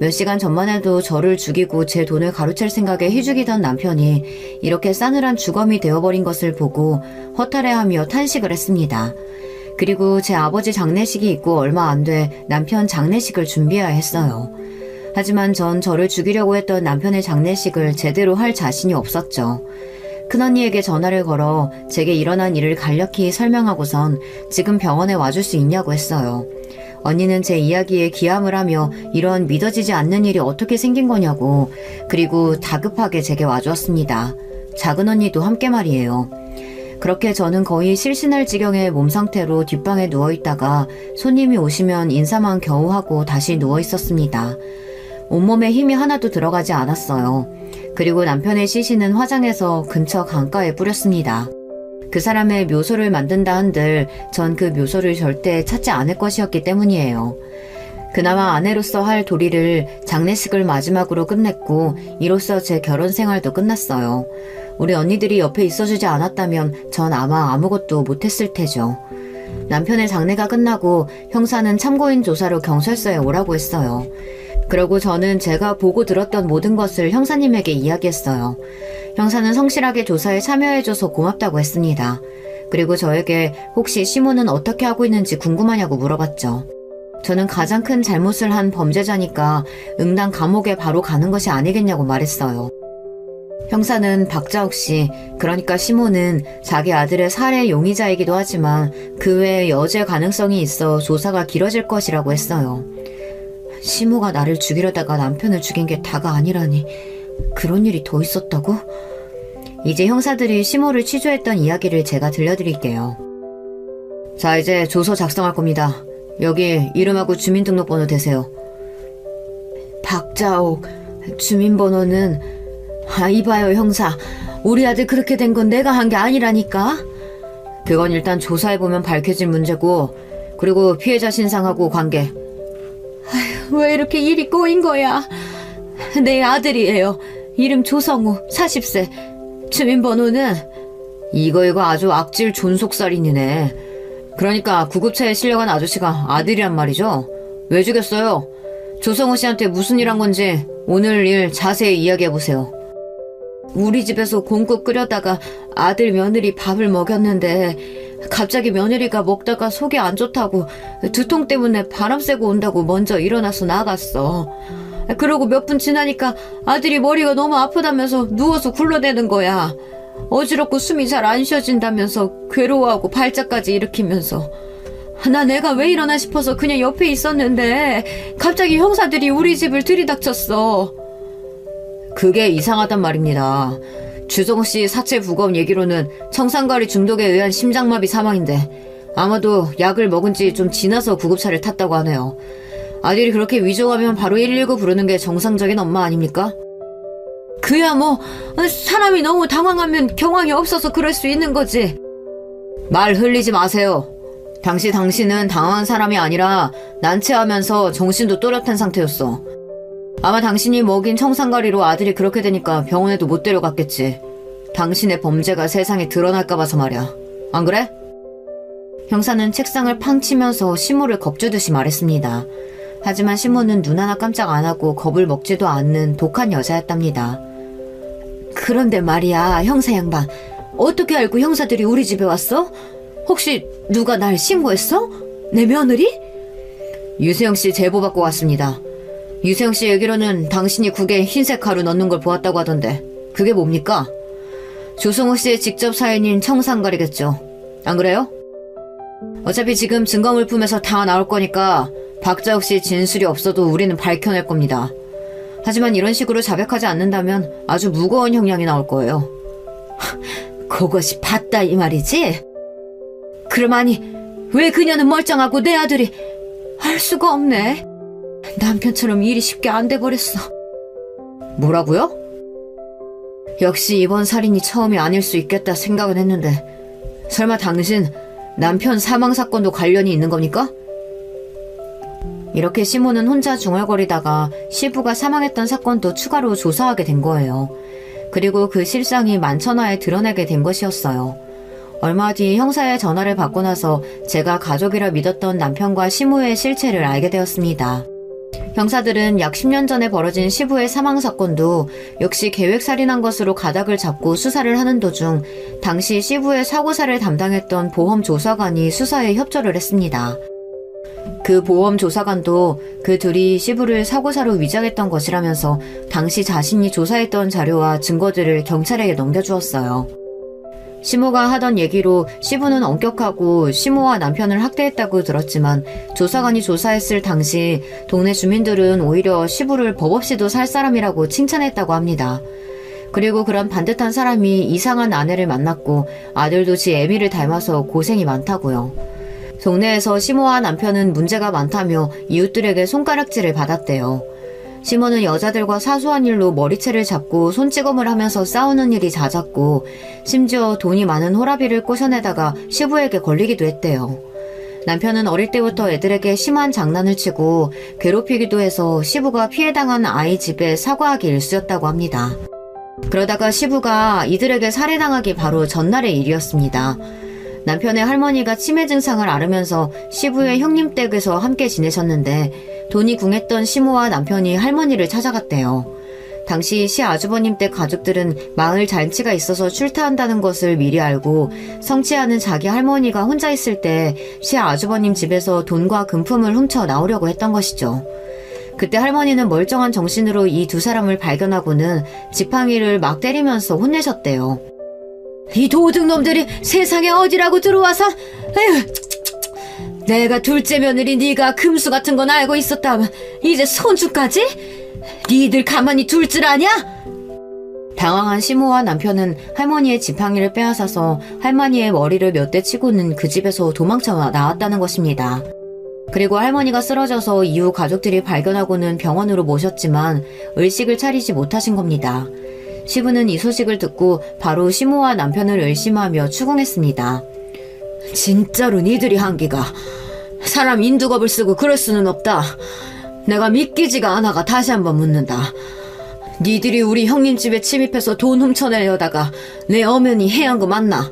몇 시간 전만 해도 저를 죽이고 제 돈을 가로챌 생각에 희죽이던 남편이 이렇게 싸늘한 주검이 되어버린 것을 보고 허탈해하며 탄식을 했습니다. 그리고 제 아버지 장례식이 있고 얼마 안 돼 남편 장례식을 준비해야 했어요. 하지만 전 저를 죽이려고 했던 남편의 장례식을 제대로 할 자신이 없었죠. 큰언니에게 전화를 걸어 제게 일어난 일을 간략히 설명하고선 지금 병원에 와줄 수 있냐고 했어요. 언니는 제 이야기에 기함을 하며 이런 믿어지지 않는 일이 어떻게 생긴 거냐고, 그리고 다급하게 제게 와주었습니다. 작은 언니도 함께 말이에요. 그렇게 저는 거의 실신할 지경의 몸 상태로 뒷방에 누워있다가 손님이 오시면 인사만 겨우 하고 다시 누워있었습니다. 온몸에 힘이 하나도 들어가지 않았어요. 그리고 남편의 시신은 화장해서 근처 강가에 뿌렸습니다. 그 사람의 묘소를 만든다 한들 전 그 묘소를 절대 찾지 않을 것이었기 때문이에요. 그나마 아내로서 할 도리를 장례식을 마지막으로 끝냈고 이로써 제 결혼 생활도 끝났어요. 우리 언니들이 옆에 있어주지 않았다면 전 아마 아무것도 못했을 테죠. 남편의 장례가 끝나고 형사는 참고인 조사로 경찰서에 오라고 했어요. 그러고 저는 제가 보고 들었던 모든 것을 형사님에게 이야기했어요. 형사는 성실하게 조사에 참여해줘서 고맙다고 했습니다. 그리고 저에게 혹시 시모는 어떻게 하고 있는지 궁금하냐고 물어봤죠. 저는 가장 큰 잘못을 한 범죄자니까 응당 감옥에 바로 가는 것이 아니겠냐고 말했어요. 형사는 박자옥 씨, 그러니까 시모는 자기 아들의 살해 용의자이기도 하지만 그 외에 여죄 가능성이 있어 조사가 길어질 것이라고 했어요. 시모가 나를 죽이려다가 남편을 죽인 게 다가 아니라니, 그런 일이 더 있었다고? 이제 형사들이 시모를 취조했던 이야기를 제가 들려드릴게요. 자, 이제 조서 작성할 겁니다. 여기 이름하고 주민등록번호 대세요. 박자옥, 주민번호는... 이봐요 형사, 우리 아들 그렇게 된 건 내가 한 게 아니라니까? 그건 일단 조사해보면 밝혀질 문제고, 그리고 피해자 신상하고 관계. 왜 이렇게 일이 꼬인 거야? 내 아들이에요. 이름 조성우, 40세. 주민번호는... 이거 아주 악질 존속살인이네. 그러니까 구급차에 실려간 아저씨가 아들이란 말이죠? 왜 죽였어요? 조성우 씨한테 무슨 일 한 건지 오늘 일 자세히 이야기해보세요. 우리 집에서 공국 끓여다가 아들 며느리 밥을 먹였는데 갑자기 며느리가 먹다가 속이 안 좋다고 두통 때문에 바람 쐬고 온다고 먼저 일어나서 나갔어. 그러고 몇 분 지나니까 아들이 머리가 너무 아프다면서 누워서 굴러대는 거야. 어지럽고 숨이 잘 안 쉬어진다면서 괴로워하고 발작까지 일으키면서. 나 내가 왜 이러나 싶어서 그냥 옆에 있었는데 갑자기 형사들이 우리 집을 들이닥쳤어. 그게 이상하단 말입니다. 주성우 씨 사체 부검 얘기로는 청산가리 중독에 의한 심장마비 사망인데 아마도 약을 먹은 지 좀 지나서 구급차를 탔다고 하네요. 아들이 그렇게 위중하면 바로 119 부르는 게 정상적인 엄마 아닙니까? 그야 뭐 사람이 너무 당황하면 경황이 없어서 그럴 수 있는 거지. 말 흘리지 마세요. 당신은 당황한 사람이 아니라 난체하면서 정신도 또렷한 상태였어. 아마 당신이 먹인 청산가리로 아들이 그렇게 되니까 병원에도 못 데려갔겠지. 당신의 범죄가 세상에 드러날까 봐서 말이야. 안 그래? 형사는 책상을 팡 치면서 시모를 겁주듯이 말했습니다. 하지만 시모는 눈 하나 깜짝 안 하고 겁을 먹지도 않는 독한 여자였답니다. 그런데 말이야, 형사 양반. 어떻게 알고 형사들이 우리 집에 왔어? 혹시 누가 날 신고했어? 내 며느리? 유세영 씨 제보 받고 왔습니다. 유세영 씨 얘기로는 당신이 국에 흰색 가루 넣는 걸 보았다고 하던데 그게 뭡니까? 조성우 씨의 직접 사연인 청산가리겠죠. 안 그래요? 어차피 지금 증거물품에서 다 나올 거니까 박자옥 씨 진술이 없어도 우리는 밝혀낼 겁니다. 하지만 이런 식으로 자백하지 않는다면 아주 무거운 형량이 나올 거예요. 그것이 봤다 이 말이지? 그럼 아니 왜 그녀는 멀쩡하고 내 아들이... 알 수가 없네. 남편처럼 일이 쉽게 안 돼버렸어. 뭐라고요? 역시 이번 살인이 처음이 아닐 수 있겠다 생각은 했는데 설마 당신 남편 사망 사건도 관련이 있는 겁니까? 이렇게 시모는 혼자 중얼거리다가 시부가 사망했던 사건도 추가로 조사하게 된 거예요. 그리고 그 실상이 만천하에 드러나게 된 것이었어요. 얼마 뒤 형사의 전화를 받고 나서 제가 가족이라 믿었던 남편과 시모의 실체를 알게 되었습니다. 형사들은 약 10년 전에 벌어진 시부의 사망 사건도 역시 계획살인한 것으로 가닥을 잡고 수사를 하는 도중 당시 시부의 사고사를 담당했던 보험조사관이 수사에 협조를 했습니다. 그 보험조사관도 그 둘이 시부를 사고사로 위장했던 것이라면서 당시 자신이 조사했던 자료와 증거들을 경찰에게 넘겨주었어요. 시모가 하던 얘기로 시부는 엄격하고 시모와 남편을 학대했다고 들었지만 조사관이 조사했을 당시 동네 주민들은 오히려 시부를 법 없이도 살 사람이라고 칭찬했다고 합니다. 그리고 그런 반듯한 사람이 이상한 아내를 만났고 아들도 지 애미를 닮아서 고생이 많다고요. 동네에서 시모와 남편은 문제가 많다며 이웃들에게 손가락질을 받았대요. 시모는 여자들과 사소한 일로 머리채를 잡고 손찌검을 하면서 싸우는 일이 잦았고 심지어 돈이 많은 호라비를 꼬셔내다가 시부에게 걸리기도 했대요. 남편은 어릴 때부터 애들에게 심한 장난을 치고 괴롭히기도 해서 시부가 피해당한 아이 집에 사과하기 일쑤였다고 합니다. 그러다가 시부가 이들에게 살해당하기 바로 전날의 일이었습니다. 남편의 할머니가 치매 증상을 앓으면서 시부의 형님 댁에서 함께 지내셨는데 돈이 궁했던 시모와 남편이 할머니를 찾아갔대요. 당시 시아주버님 댁 가족들은 마을 잔치가 있어서 출타한다는 것을 미리 알고 성취하는 자기 할머니가 혼자 있을 때 시아주버님 집에서 돈과 금품을 훔쳐 나오려고 했던 것이죠. 그때 할머니는 멀쩡한 정신으로 이 두 사람을 발견하고는 지팡이를 막 때리면서 혼내셨대요. 이 도둑놈들이 세상에 어디라고 들어와서, 에휴, 내가 둘째 며느리 네가 금수 같은 건 알고 있었다면 이제 손주까지? 니들 가만히 둘 줄 아냐? 당황한 시모와 남편은 할머니의 지팡이를 빼앗아서 할머니의 머리를 몇 대 치고는 그 집에서 도망쳐 나왔다는 것입니다. 그리고 할머니가 쓰러져서 이후 가족들이 발견하고는 병원으로 모셨지만 의식을 차리지 못하신 겁니다. 시부는 이 소식을 듣고 바로 시모와 남편을 의심하며 추궁했습니다. 진짜로 니들이 한 기가 사람 인두겁을 쓰고 그럴 수는 없다. 내가 믿기지가 않아가 다시 한번 묻는다. 니들이 우리 형님 집에 침입해서 돈 훔쳐내려다가 내 어머니 해한 거 맞나?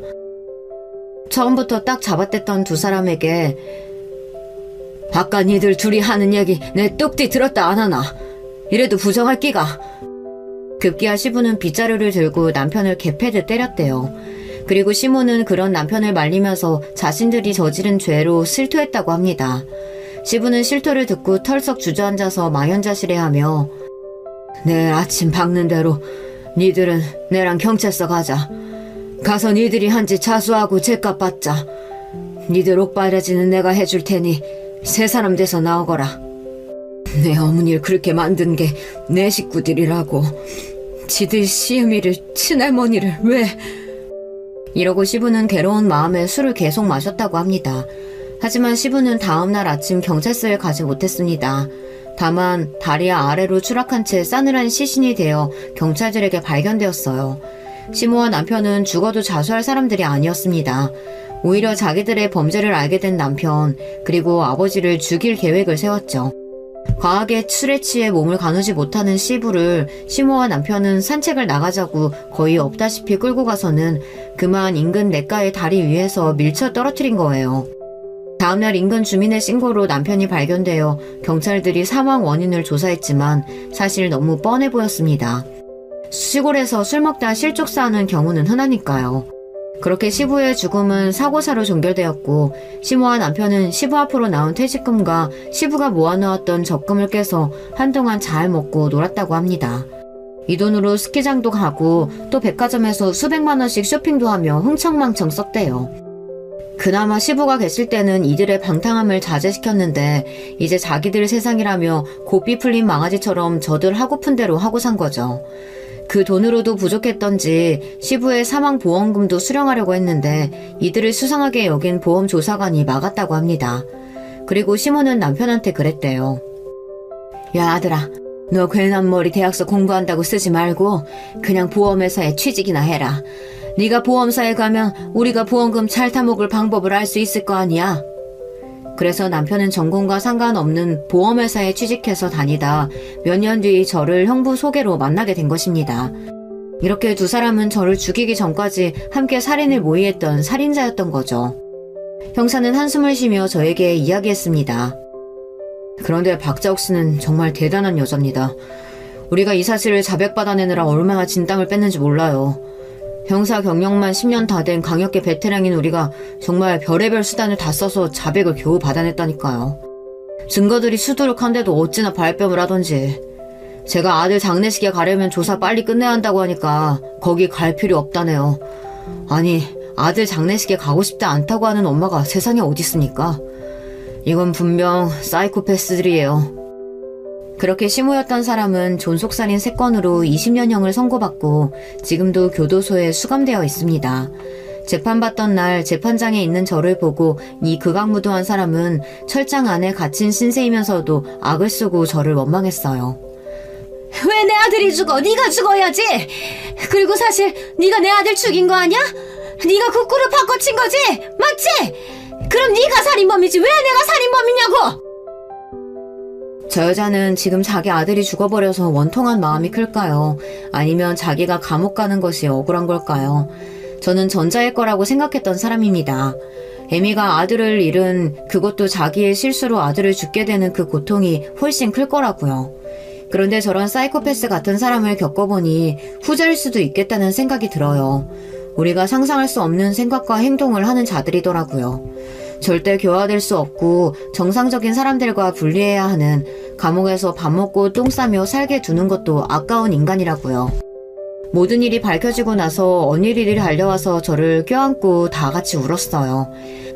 처음부터 딱 잡아댔던 두 사람에게 아까 니들 둘이 하는 얘기 내 뚝띠 들었다 안 하나? 이래도 부정할 끼가. 급기야 시부는 빗자루를 들고 남편을 개패듯 때렸대요. 그리고 시모는 그런 남편을 말리면서 자신들이 저지른 죄로 실토했다고 합니다. 시부는 실토를 듣고 털썩 주저앉아서 망연자실해하며 내일 아침 박는 대로 니들은 내랑 경찰서 가자. 가서 니들이 한 짓 자수하고 죄값 받자. 니들 옥바라지는 내가 해줄 테니 세 사람 돼서 나오거라. 내 어머니를 그렇게 만든 게 내 식구들이라고. 지들 시음이를 친할머니를 왜... 이러고 시부는 괴로운 마음에 술을 계속 마셨다고 합니다. 하지만 시부는 다음날 아침 경찰서에 가지 못했습니다. 다만 다리 아래로 추락한 채 싸늘한 시신이 되어 경찰들에게 발견되었어요. 시모와 남편은 죽어도 자수할 사람들이 아니었습니다. 오히려 자기들의 범죄를 알게 된 남편 그리고 아버지를 죽일 계획을 세웠죠. 과하게 술에 취해 몸을 가누지 못하는 시부를 시모와 남편은 산책을 나가자고 거의 없다시피 끌고 가서는 그만 인근 냇가의 다리 위에서 밀쳐 떨어뜨린 거예요. 다음날 인근 주민의 신고로 남편이 발견되어 경찰들이 사망 원인을 조사했지만 사실 너무 뻔해 보였습니다. 시골에서 술 먹다 실족사하는 경우는 흔하니까요. 그렇게 시부의 죽음은 사고사로 종결되었고 시모와 남편은 시부 앞으로 나온 퇴직금과 시부가 모아놓았던 적금을 깨서 한동안 잘 먹고 놀았다고 합니다. 이 돈으로 스키장도 가고 또 백화점에서 수백만 원씩 쇼핑도 하며 흥청망청 썼대요. 그나마 시부가 계실 때는 이들의 방탕함을 자제시켰는데 이제 자기들 세상이라며 고삐 풀린 망아지처럼 저들 하고픈 대로 하고 산 거죠. 그 돈으로도 부족했던지 시부의 사망보험금도 수령하려고 했는데 이들을 수상하게 여긴 보험조사관이 막았다고 합니다. 그리고 시모는 남편한테 그랬대요. 야 아들아, 너 괜한 머리 대학서 공부한다고 쓰지 말고 그냥 보험회사에 취직이나 해라. 네가 보험사에 가면 우리가 보험금 잘 타먹을 방법을 알 수 있을 거 아니야. 그래서 남편은 전공과 상관없는 보험회사에 취직해서 다니다 몇 년 뒤 저를 형부 소개로 만나게 된 것입니다. 이렇게 두 사람은 저를 죽이기 전까지 함께 살인을 모의했던 살인자였던 거죠. 형사는 한숨을 쉬며 저에게 이야기했습니다. 그런데 박자옥 씨는 정말 대단한 여자입니다. 우리가 이 사실을 자백받아내느라 얼마나 진땀을 뺐는지 몰라요. 형사 경력만 10년 다 된 강력계 베테랑인 우리가 정말 별의별 수단을 다 써서 자백을 겨우 받아냈다니까요. 증거들이 수두룩한데도 어찌나 발뺌을 하던지. 제가 아들 장례식에 가려면 조사 빨리 끝내야 한다고 하니까 거기 갈 필요 없다네요. 아니, 아들 장례식에 가고 싶지 않다고 하는 엄마가 세상에 어디 있습니까? 이건 분명 사이코패스들이에요. 그렇게 시모였던 사람은 존속살인 3건으로 20년형을 선고받고 지금도 교도소에 수감되어 있습니다. 재판받던 날 재판장에 있는 저를 보고 이 극악무도한 사람은 철장 안에 갇힌 신세이면서도 악을 쓰고 저를 원망했어요. 왜 내 아들이 죽어? 네가 죽어야지. 그리고 사실 네가 내 아들 죽인 거 아니야? 네가 국구를 바꿔친 거지? 맞지? 그럼 네가 살인범이지 왜 내가 살인범이냐고! 저 여자는 지금 자기 아들이 죽어버려서 원통한 마음이 클까요? 아니면 자기가 감옥 가는 것이 억울한 걸까요? 저는 전자일 거라고 생각했던 사람입니다. 애미가 아들을 잃은 그것도 자기의 실수로 아들을 죽게 되는 그 고통이 훨씬 클 거라고요. 그런데 저런 사이코패스 같은 사람을 겪어보니 후자일 수도 있겠다는 생각이 들어요. 우리가 상상할 수 없는 생각과 행동을 하는 자들이더라고요. 절대 교화될 수 없고 정상적인 사람들과 분리해야 하는, 감옥에서 밥 먹고 똥 싸며 살게 두는 것도 아까운 인간이라고요. 모든 일이 밝혀지고 나서 언니들이 달려와서 저를 껴안고 다 같이 울었어요.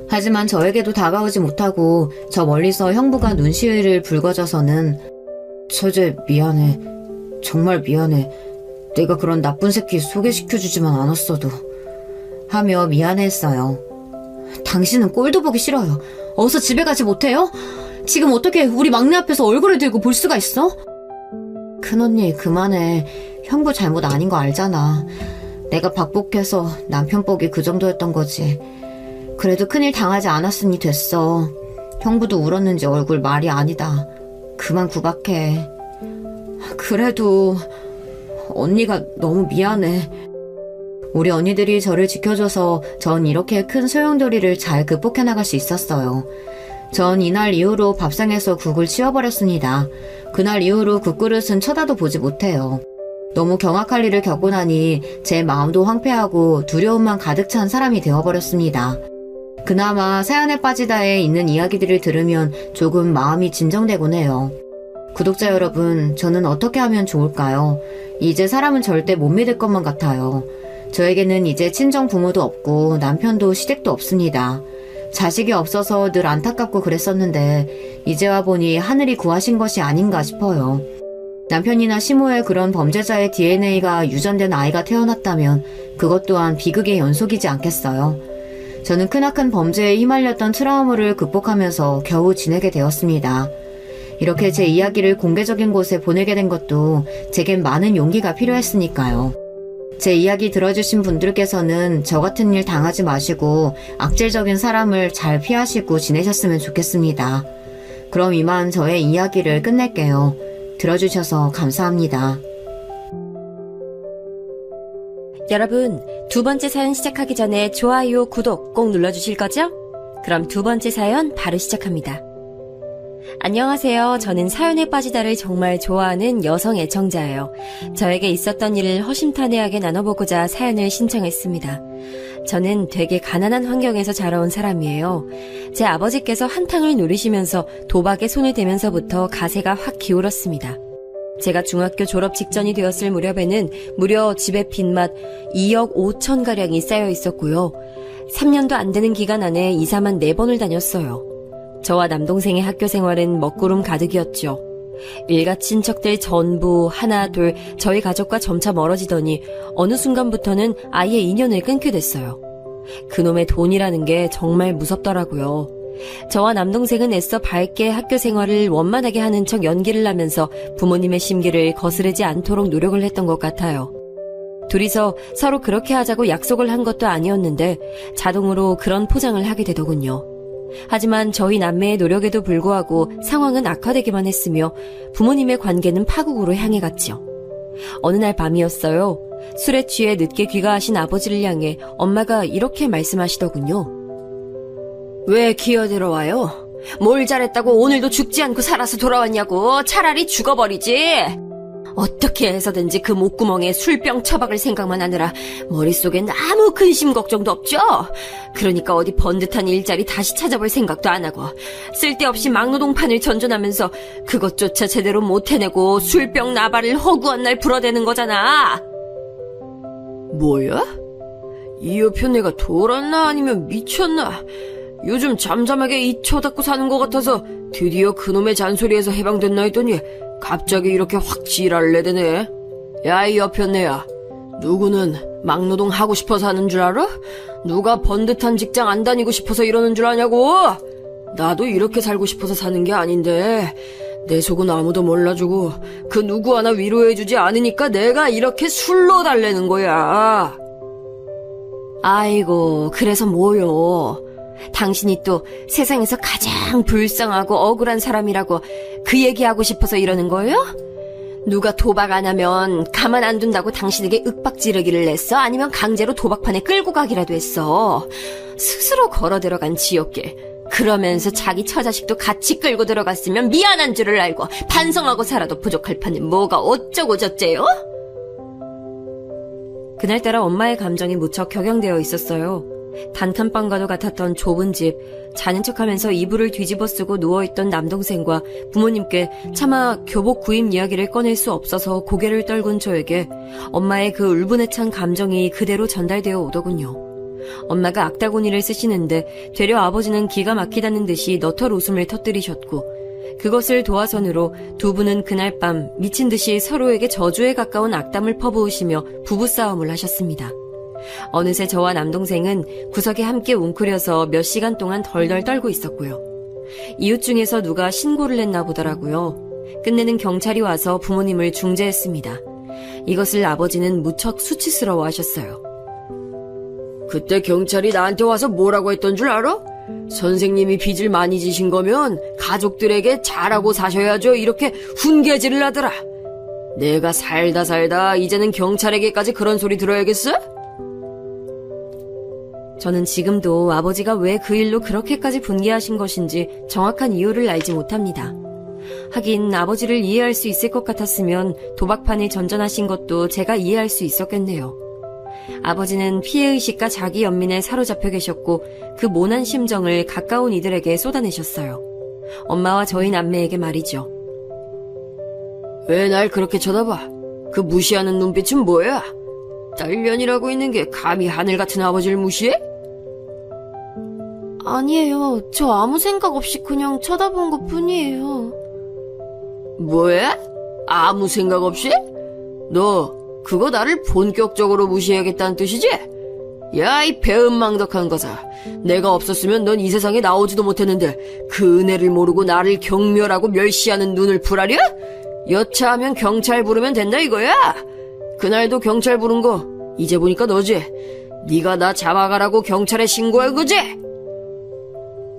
하지만 저에게도 다가오지 못하고 저 멀리서 형부가 눈시울을 붉어져서는 처제 미안해. 정말 미안해. 내가 그런 나쁜 새끼 소개시켜주지만 않았어도 하며 미안해했어요. 당신은 꼴도 보기 싫어요. 어서 집에 가지 못해요? 지금 어떻게 우리 막내 앞에서 얼굴을 들고 볼 수가 있어? 큰언니 그만해. 형부 잘못 아닌 거 알잖아. 내가 박복해서 남편 복이 그 정도였던 거지. 그래도 큰일 당하지 않았으니 됐어. 형부도 울었는지 얼굴 말이 아니다. 그만 구박해. 그래도 언니가 너무 미안해. 우리 언니들이 저를 지켜줘서 전 이렇게 큰 소용돌이를 잘 극복해 나갈 수 있었어요. 전 이날 이후로 밥상에서 국을 치워버렸습니다. 그날 이후로 국그릇은 쳐다도 보지 못해요. 너무 경악할 일을 겪고 나니 제 마음도 황폐하고 두려움만 가득 찬 사람이 되어버렸습니다. 그나마 사연에 빠지다에 있는 이야기들을 들으면 조금 마음이 진정되곤 해요. 구독자 여러분, 저는 어떻게 하면 좋을까요? 이제 사람은 절대 못 믿을 것만 같아요. 저에게는 이제 친정 부모도 없고 남편도 시댁도 없습니다. 자식이 없어서 늘 안타깝고 그랬었는데 이제와 보니 하늘이 구하신 것이 아닌가 싶어요. 남편이나 시모의 그런 범죄자의 DNA가 유전된 아이가 태어났다면 그것 또한 비극의 연속이지 않겠어요. 저는 크나큰 범죄에 휘말렸던 트라우마를 극복하면서 겨우 지내게 되었습니다. 이렇게 제 이야기를 공개적인 곳에 보내게 된 것도 제겐 많은 용기가 필요했으니까요. 제 이야기 들어주신 분들께서는 저 같은 일 당하지 마시고 악질적인 사람을 잘 피하시고 지내셨으면 좋겠습니다. 그럼 이만 저의 이야기를 끝낼게요. 들어주셔서 감사합니다. 여러분, 두 번째 사연 시작하기 전에 좋아요, 구독 꼭 눌러주실 거죠? 그럼 두 번째 사연 바로 시작합니다. 안녕하세요. 저는 사연에 빠지다를 정말 좋아하는 여성 애청자예요. 저에게 있었던 일을 허심탄회하게 나눠보고자 사연을 신청했습니다. 저는 되게 가난한 환경에서 자라온 사람이에요. 제 아버지께서 한탕을 누리시면서 도박에 손을 대면서부터 가세가 확 기울었습니다. 제가 중학교 졸업 직전이 되었을 무렵에는 무려 집에 빚맛 2억 5천가량이 쌓여 있었고요. 3년도 안 되는 기간 안에 이사만 4번을 다녔어요. 저와 남동생의 학교 생활은 먹구름 가득이었죠. 일가 친척들 전부 하나 둘 저희 가족과 점차 멀어지더니 어느 순간부터는 아예 인연을 끊게 됐어요. 그놈의 돈이라는 게 정말 무섭더라고요. 저와 남동생은 애써 밝게 학교 생활을 원만하게 하는 척 연기를 하면서 부모님의 심기를 거스르지 않도록 노력을 했던 것 같아요. 둘이서 서로 그렇게 하자고 약속을 한 것도 아니었는데 자동으로 그런 포장을 하게 되더군요. 하지만 저희 남매의 노력에도 불구하고 상황은 악화되기만 했으며 부모님의 관계는 파국으로 향해 갔죠. 어느 날 밤이었어요. 술에 취해 늦게 귀가하신 아버지를 향해 엄마가 이렇게 말씀하시더군요. 왜 기어들어와요? 뭘 잘했다고 오늘도 죽지 않고 살아서 돌아왔냐고. 차라리 죽어버리지. 어떻게 해서든지 그 목구멍에 술병 처박을 생각만 하느라 머릿속엔 아무 근심 걱정도 없죠. 그러니까 어디 번듯한 일자리 다시 찾아볼 생각도 안 하고 쓸데없이 막노동판을 전전하면서 그것조차 제대로 못 해내고 술병 나발을 허구한 날 불어대는 거잖아. 뭐야? 이 옆에 내가 돌았나 아니면 미쳤나? 요즘 잠잠하게 이 쳐닫고 사는 것 같아서 드디어 그놈의 잔소리에서 해방됐나 했더니 갑자기 이렇게 확 지랄을 내대네. 야, 이 여편네야. 누구는 막노동 하고 싶어서 하는 줄 알아? 누가 번듯한 직장 안 다니고 싶어서 이러는 줄 아냐고? 나도 이렇게 살고 싶어서 사는 게 아닌데 내 속은 아무도 몰라주고 그 누구 하나 위로해주지 않으니까 내가 이렇게 술로 달래는 거야. 아이고, 그래서 뭐요? 당신이 또 세상에서 가장 불쌍하고 억울한 사람이라고 그 얘기하고 싶어서 이러는 거예요? 누가 도박 안 하면 가만 안 둔다고 당신에게 윽박지르기를 냈어? 아니면 강제로 도박판에 끌고 가기라도 했어? 스스로 걸어 들어간 지옥길. 그러면서 자기 처자식도 같이 끌고 들어갔으면 미안한 줄을 알고 반성하고 살아도 부족할 판에 뭐가 어쩌고 저쩌요? 그날따라 엄마의 감정이 무척 격양되어 있었어요. 단칸방과도 같았던 좁은 집, 자는 척하면서 이불을 뒤집어 쓰고 누워있던 남동생과 부모님께 차마 교복 구입 이야기를 꺼낼 수 없어서 고개를 떨군 저에게 엄마의 그 울분에 찬 감정이 그대로 전달되어 오더군요. 엄마가 악다구니를 쓰시는데 되려 아버지는 기가 막히다는 듯이 너털 웃음을 터뜨리셨고 그것을 도화선으로 두 분은 그날 밤 미친 듯이 서로에게 저주에 가까운 악담을 퍼부으시며 부부싸움을 하셨습니다. 어느새 저와 남동생은 구석에 함께 웅크려서 몇 시간 동안 덜덜 떨고 있었고요. 이웃 중에서 누가 신고를 했나 보더라고요. 끝내는 경찰이 와서 부모님을 중재했습니다. 이것을 아버지는 무척 수치스러워 하셨어요. 그때 경찰이 나한테 와서 뭐라고 했던 줄 알아? 선생님이 빚을 많이 지신 거면 가족들에게 잘하고 사셔야죠. 이렇게 훈계질을 하더라. 내가 살다 이제는 경찰에게까지 그런 소리 들어야겠어? 저는 지금도 아버지가 왜 그 일로 그렇게까지 분개하신 것인지 정확한 이유를 알지 못합니다. 하긴 아버지를 이해할 수 있을 것 같았으면 도박판을 전전하신 것도 제가 이해할 수 있었겠네요. 아버지는 피해의식과 자기 연민에 사로잡혀 계셨고 그 모난 심정을 가까운 이들에게 쏟아내셨어요. 엄마와 저희 남매에게 말이죠. 왜 날 그렇게 쳐다봐? 그 무시하는 눈빛은 뭐야? 딸년이라고 있는 게 감히 하늘 같은 아버지를 무시해? 아니에요. 저 아무 생각 없이 그냥 쳐다본 것 뿐이에요. 뭐야? 아무 생각 없이? 너 그거 나를 본격적으로 무시해야겠다는 뜻이지? 야, 이 배은망덕한 거사. 내가 없었으면 넌 이 세상에 나오지도 못했는데 그 은혜를 모르고 나를 경멸하고 멸시하는 눈을 풀하려? 여차하면 경찰 부르면 된다 이거야? 그날도 경찰 부른 거 이제 보니까 너지? 네가 나 잡아가라고 경찰에 신고한 거지?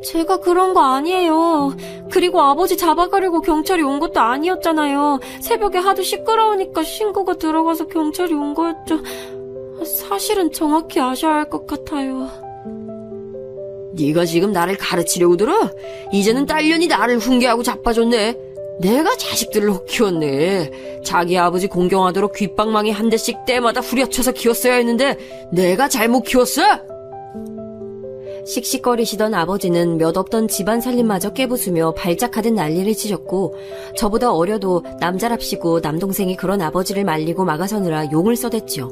제가 그런 거 아니에요. 그리고 아버지 잡아가려고 경찰이 온 것도 아니었잖아요. 새벽에 하도 시끄러우니까 신고가 들어가서 경찰이 온 거였죠. 사실은 정확히 아셔야 할 것 같아요. 네가 지금 나를 가르치려고 들어? 이제는 딸년이 나를 훈계하고 자빠졌네. 내가 자식들을 혹 키웠네. 자기 아버지 공경하도록 귓방망이 한 대씩 때마다 후려쳐서 키웠어야 했는데 내가 잘못 키웠어? 씩씩거리시던 아버지는 몇 없던 집안 살림마저 깨부수며 발작하듯 난리를 치셨고 저보다 어려도 남자랍시고 남동생이 그런 아버지를 말리고 막아서느라 용을 써댔지요.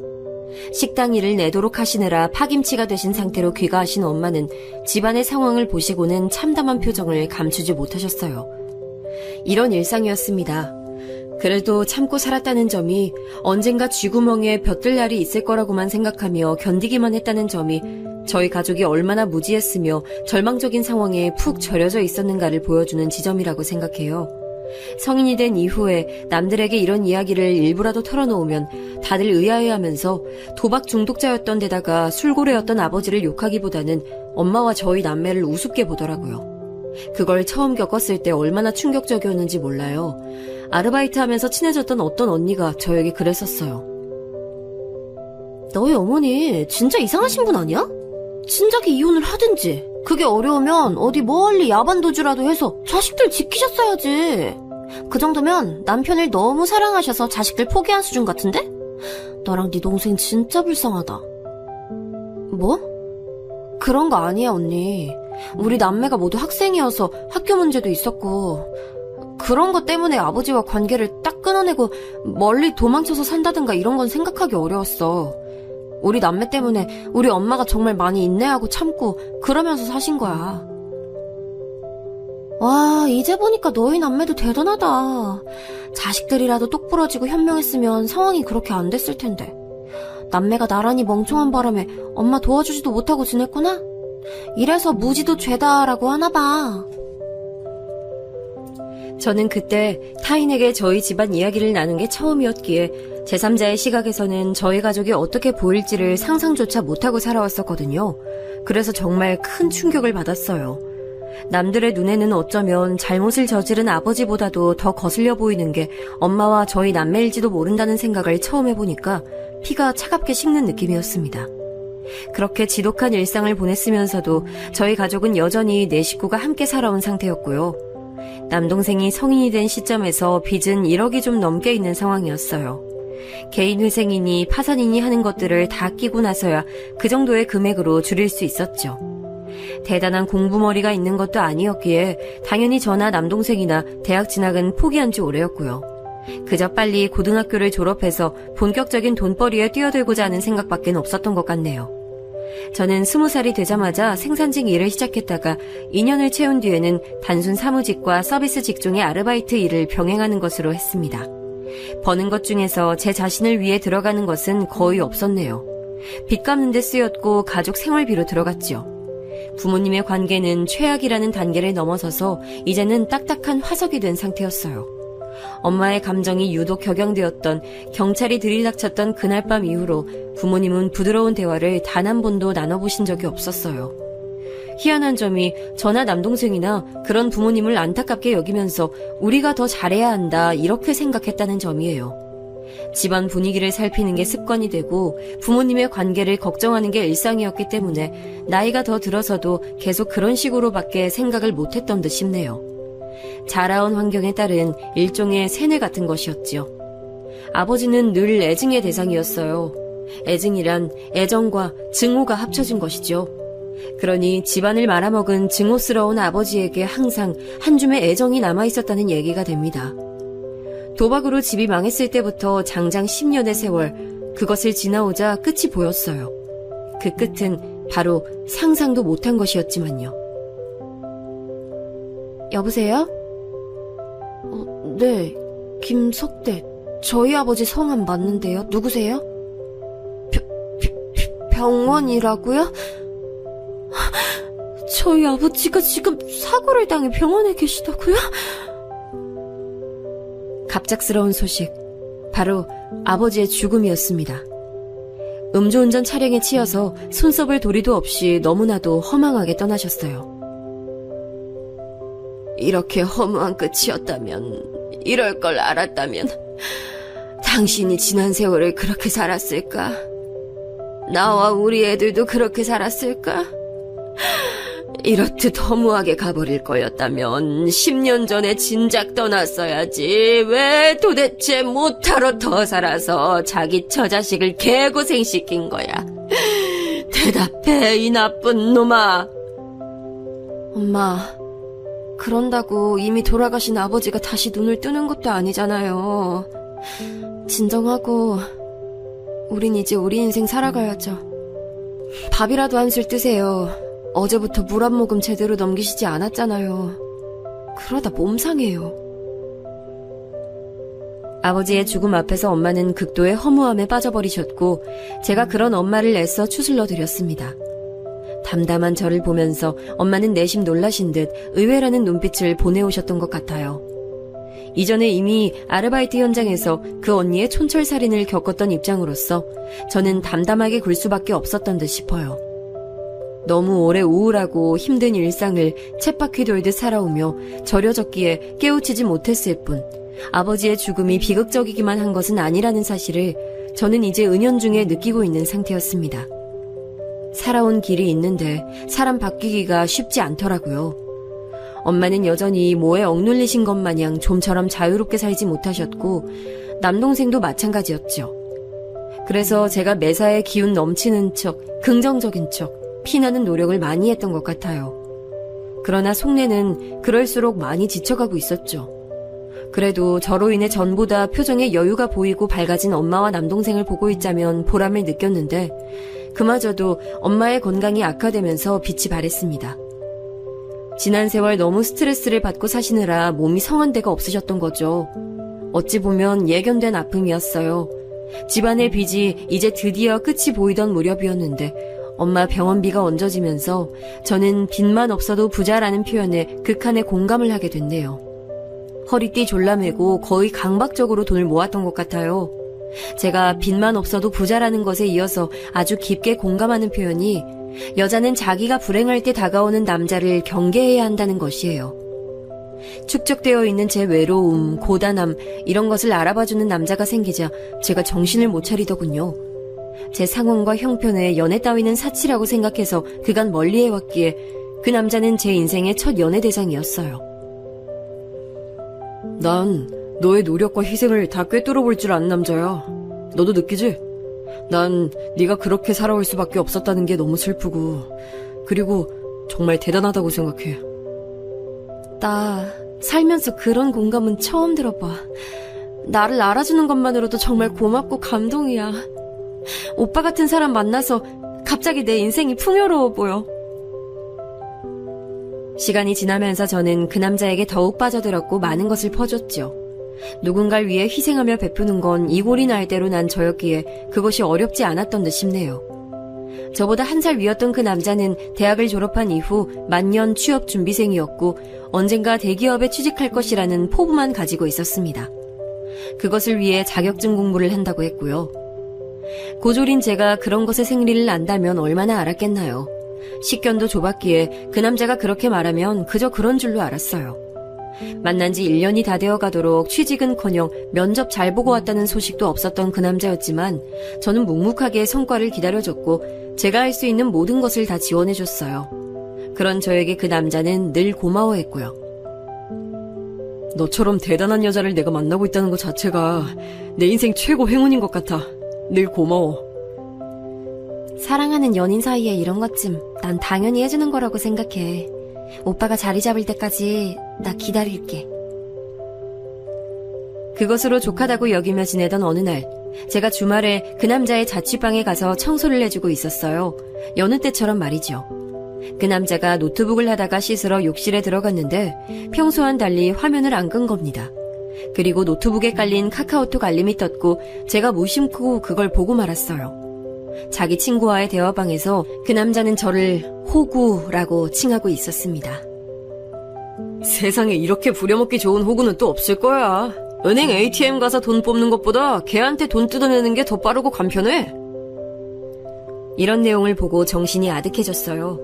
식당 일을 내도록 하시느라 파김치가 되신 상태로 귀가하신 엄마는 집안의 상황을 보시고는 참담한 표정을 감추지 못하셨어요. 이런 일상이었습니다. 그래도 참고 살았다는 점이 언젠가 쥐구멍에 벼뜰 날이 있을 거라고만 생각하며 견디기만 했다는 점이 저희 가족이 얼마나 무지했으며 절망적인 상황에 푹 절여져 있었는가를 보여주는 지점이라고 생각해요. 성인이 된 이후에 남들에게 이런 이야기를 일부라도 털어놓으면 다들 의아해하면서 도박 중독자였던 데다가 술고래였던 아버지를 욕하기보다는 엄마와 저희 남매를 우습게 보더라고요. 그걸 처음 겪었을 때 얼마나 충격적이었는지 몰라요. 아르바이트 하면서 친해졌던 어떤 언니가 저에게 그랬었어요. 너희 어머니 진짜 이상하신 분 아니야? 진작에 이혼을 하든지 그게 어려우면 어디 멀리 야반도주라도 해서 자식들 지키셨어야지. 그 정도면 남편을 너무 사랑하셔서 자식들 포기한 수준 같은데? 너랑 네 동생 진짜 불쌍하다. 뭐? 그런 거 아니야 언니. 우리 남매가 모두 학생이어서 학교 문제도 있었고 그런 것 때문에 아버지와 관계를 딱 끊어내고 멀리 도망쳐서 산다든가 이런 건 생각하기 어려웠어. 우리 남매 때문에 우리 엄마가 정말 많이 인내하고 참고 그러면서 사신 거야. 와, 이제 보니까 너희 남매도 대단하다. 자식들이라도 똑부러지고 현명했으면 상황이 그렇게 안 됐을 텐데. 남매가 나란히 멍청한 바람에 엄마 도와주지도 못하고 지냈구나? 이래서 무지도 죄다라고 하나 봐. 저는 그때 타인에게 저희 집안 이야기를 나눈 게 처음이었기에 제3자의 시각에서는 저희 가족이 어떻게 보일지를 상상조차 못하고 살아왔었거든요. 그래서 정말 큰 충격을 받았어요. 남들의 눈에는 어쩌면 잘못을 저지른 아버지보다도 더 거슬려 보이는 게 엄마와 저희 남매일지도 모른다는 생각을 처음 해보니까 피가 차갑게 식는 느낌이었습니다. 그렇게 지독한 일상을 보냈으면서도 저희 가족은 여전히 네 식구가 함께 살아온 상태였고요. 남동생이 성인이 된 시점에서 빚은 1억이 좀 넘게 있는 상황이었어요. 개인 회생이니 파산이니 하는 것들을 다 끼고 나서야 그 정도의 금액으로 줄일 수 있었죠. 대단한 공부머리가 있는 것도 아니었기에 당연히 저나 남동생이나 대학 진학은 포기한 지 오래였고요. 그저 빨리 고등학교를 졸업해서 본격적인 돈벌이에 뛰어들고자 하는 생각밖에 없었던 것 같네요. 저는 20살이 되자마자 생산직 일을 시작했다가 2년을 채운 뒤에는 단순 사무직과 서비스 직종의 아르바이트 일을 병행하는 것으로 했습니다. 버는 것 중에서 제 자신을 위해 들어가는 것은 거의 없었네요. 빚 갚는 데 쓰였고 가족 생활비로 들어갔죠. 부모님의 관계는 최악이라는 단계를 넘어서서 이제는 딱딱한 화석이 된 상태였어요. 엄마의 감정이 유독 격양되었던 경찰이 들이닥쳤던 그날 밤 이후로 부모님은 부드러운 대화를 단 한 번도 나눠보신 적이 없었어요. 희한한 점이 저나 남동생이나 그런 부모님을 안타깝게 여기면서 우리가 더 잘해야 한다 이렇게 생각했다는 점이에요. 집안 분위기를 살피는 게 습관이 되고 부모님의 관계를 걱정하는 게 일상이었기 때문에 나이가 더 들어서도 계속 그런 식으로밖에 생각을 못했던 듯 싶네요. 자라온 환경에 따른 일종의 세뇌 같은 것이었지요. 아버지는 늘 애증의 대상이었어요. 애증이란 애정과 증오가 합쳐진 것이죠. 그러니 집안을 말아먹은 증오스러운 아버지에게 항상 한 줌의 애정이 남아있었다는 얘기가 됩니다. 도박으로 집이 망했을 때부터 장장 10년의 세월, 그것을 지나오자 끝이 보였어요. 그 끝은 바로 상상도 못한 것이었지만요. 여보세요? 네, 김석대. 저희 아버지 성함 맞는데요. 누구세요? 병원이라고요? 저희 아버지가 지금 사고를 당해 병원에 계시다고요? 갑작스러운 소식, 바로 아버지의 죽음이었습니다. 음주운전 차량에 치여서 손썹을 도리도 없이 너무나도 허망하게 떠나셨어요. 이렇게 허무한 끝이었다면, 이럴 걸 알았다면 당신이 지난 세월을 그렇게 살았을까? 나와 우리 애들도 그렇게 살았을까? 이렇듯 허무하게 가버릴 거였다면 10년 전에 진작 떠났어야지. 왜 도대체 못하러 더 살아서 자기 처자식을 개고생시킨 거야? 대답해, 이 나쁜 놈아. 엄마, 그런다고 이미 돌아가신 아버지가 다시 눈을 뜨는 것도 아니잖아요. 진정하고 우린 이제 우리 인생 살아가야죠. 밥이라도 한술 뜨세요. 어제부터 물 한 모금 제대로 넘기시지 않았잖아요. 그러다 몸 상해요. 아버지의 죽음 앞에서 엄마는 극도의 허무함에 빠져버리셨고 제가 그런 엄마를 애써 추슬러 드렸습니다. 담담한 저를 보면서 엄마는 내심 놀라신 듯 의외라는 눈빛을 보내오셨던 것 같아요. 이전에 이미 아르바이트 현장에서 그 언니의 촌철살인을 겪었던 입장으로서 저는 담담하게 굴 수밖에 없었던 듯 싶어요. 너무 오래 우울하고 힘든 일상을 쳇바퀴 돌듯 살아오며 절여졌기에 깨우치지 못했을 뿐 아버지의 죽음이 비극적이기만 한 것은 아니라는 사실을 저는 이제 은연중에 느끼고 있는 상태였습니다. 살아온 길이 있는데 사람 바뀌기가 쉽지 않더라고요. 엄마는 여전히 뭐에 억눌리신 것 마냥 좀처럼 자유롭게 살지 못하셨고 남동생도 마찬가지였죠. 그래서 제가 매사에 기운 넘치는 척, 긍정적인 척, 피나는 노력을 많이 했던 것 같아요. 그러나 속내는 그럴수록 많이 지쳐가고 있었죠. 그래도 저로 인해 전보다 표정에 여유가 보이고 밝아진 엄마와 남동생을 보고 있자면 보람을 느꼈는데 그마저도 엄마의 건강이 악화되면서 빛이 발했습니다. 지난 세월 너무 스트레스를 받고 사시느라 몸이 성한 데가 없으셨던 거죠. 어찌 보면 예견된 아픔이었어요. 집안의 빚이 이제 드디어 끝이 보이던 무렵이었는데 엄마 병원비가 얹어지면서 저는 빚만 없어도 부자라는 표현에 극한의 공감을 하게 됐네요. 허리띠 졸라매고 거의 강박적으로 돈을 모았던 것 같아요. 제가 빚만 없어도 부자라는 것에 이어서 아주 깊게 공감하는 표현이 여자는 자기가 불행할 때 다가오는 남자를 경계해야 한다는 것이에요. 축적되어 있는 제 외로움, 고단함 이런 것을 알아봐주는 남자가 생기자 제가 정신을 못 차리더군요. 제 상황과 형편에 연애 따위는 사치라고 생각해서 그간 멀리해왔기에 그 남자는 제 인생의 첫 연애 대상이었어요. 난 너의 노력과 희생을 다 꿰뚫어볼 줄 아는 남자야. 너도 느끼지? 난 네가 그렇게 살아올 수밖에 없었다는 게 너무 슬프고, 그리고 정말 대단하다고 생각해. 나 살면서 그런 공감은 처음 들어봐. 나를 알아주는 것만으로도 정말 고맙고 감동이야. 오빠 같은 사람 만나서 갑자기 내 인생이 풍요로워 보여. 시간이 지나면서 저는 그 남자에게 더욱 빠져들었고 많은 것을 퍼줬죠. 누군가를 위해 희생하며 베푸는 건 이골이 날 대로 난 저였기에 그것이 어렵지 않았던 듯 싶네요. 저보다 한 살 위였던 그 남자는 대학을 졸업한 이후 만년 취업 준비생이었고 언젠가 대기업에 취직할 것이라는 포부만 가지고 있었습니다. 그것을 위해 자격증 공부를 한다고 했고요. 고졸인 제가 그런 것의 생리를 안다면 얼마나 알았겠나요. 식견도 좁았기에 그 남자가 그렇게 말하면 그저 그런 줄로 알았어요. 만난 지 1년이 다 되어가도록 취직은커녕 면접 잘 보고 왔다는 소식도 없었던 그 남자였지만 저는 묵묵하게 성과를 기다려줬고 제가 할 수 있는 모든 것을 다 지원해줬어요. 그런 저에게 그 남자는 늘 고마워했고요. 너처럼 대단한 여자를 내가 만나고 있다는 것 자체가 내 인생 최고 행운인 것 같아. 늘 고마워. 사랑하는 연인 사이에 이런 것쯤 난 당연히 해주는 거라고 생각해. 오빠가 자리 잡을 때까지 나 기다릴게. 그것으로 족하다고 여기며 지내던 어느 날, 제가 주말에 그 남자의 자취방에 가서 청소를 해주고 있었어요. 여느 때처럼 말이죠. 그 남자가 노트북을 하다가 씻으러 욕실에 들어갔는데 평소와는 달리 화면을 안 끈 겁니다. 그리고 노트북에 깔린 카카오톡 알림이 떴고 제가 무심코 그걸 보고 말았어요. 자기 친구와의 대화방에서 그 남자는 저를 호구라고 칭하고 있었습니다. 세상에 이렇게 부려먹기 좋은 호구는 또 없을 거야. 은행 ATM 가서 돈 뽑는 것보다 걔한테 돈 뜯어내는 게 더 빠르고 간편해. 이런 내용을 보고 정신이 아득해졌어요.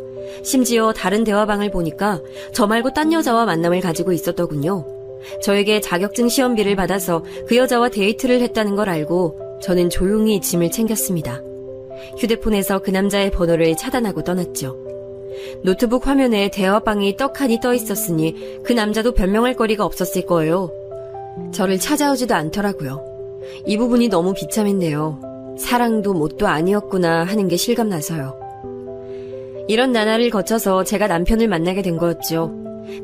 심지어 다른 대화방을 보니까 저 말고 딴 여자와 만남을 가지고 있었더군요. 저에게 자격증 시험비를 받아서 그 여자와 데이트를 했다는 걸 알고 저는 조용히 짐을 챙겼습니다. 휴대폰에서 그 남자의 번호를 차단하고 떠났죠. 노트북 화면에 대화방이 떡하니 떠 있었으니 그 남자도 변명할 거리가 없었을 거예요. 저를 찾아오지도 않더라고요. 이 부분이 너무 비참했네요. 사랑도 뭣도 아니었구나 하는 게 실감나서요. 이런 나날을 거쳐서 제가 남편을 만나게 된 거였죠.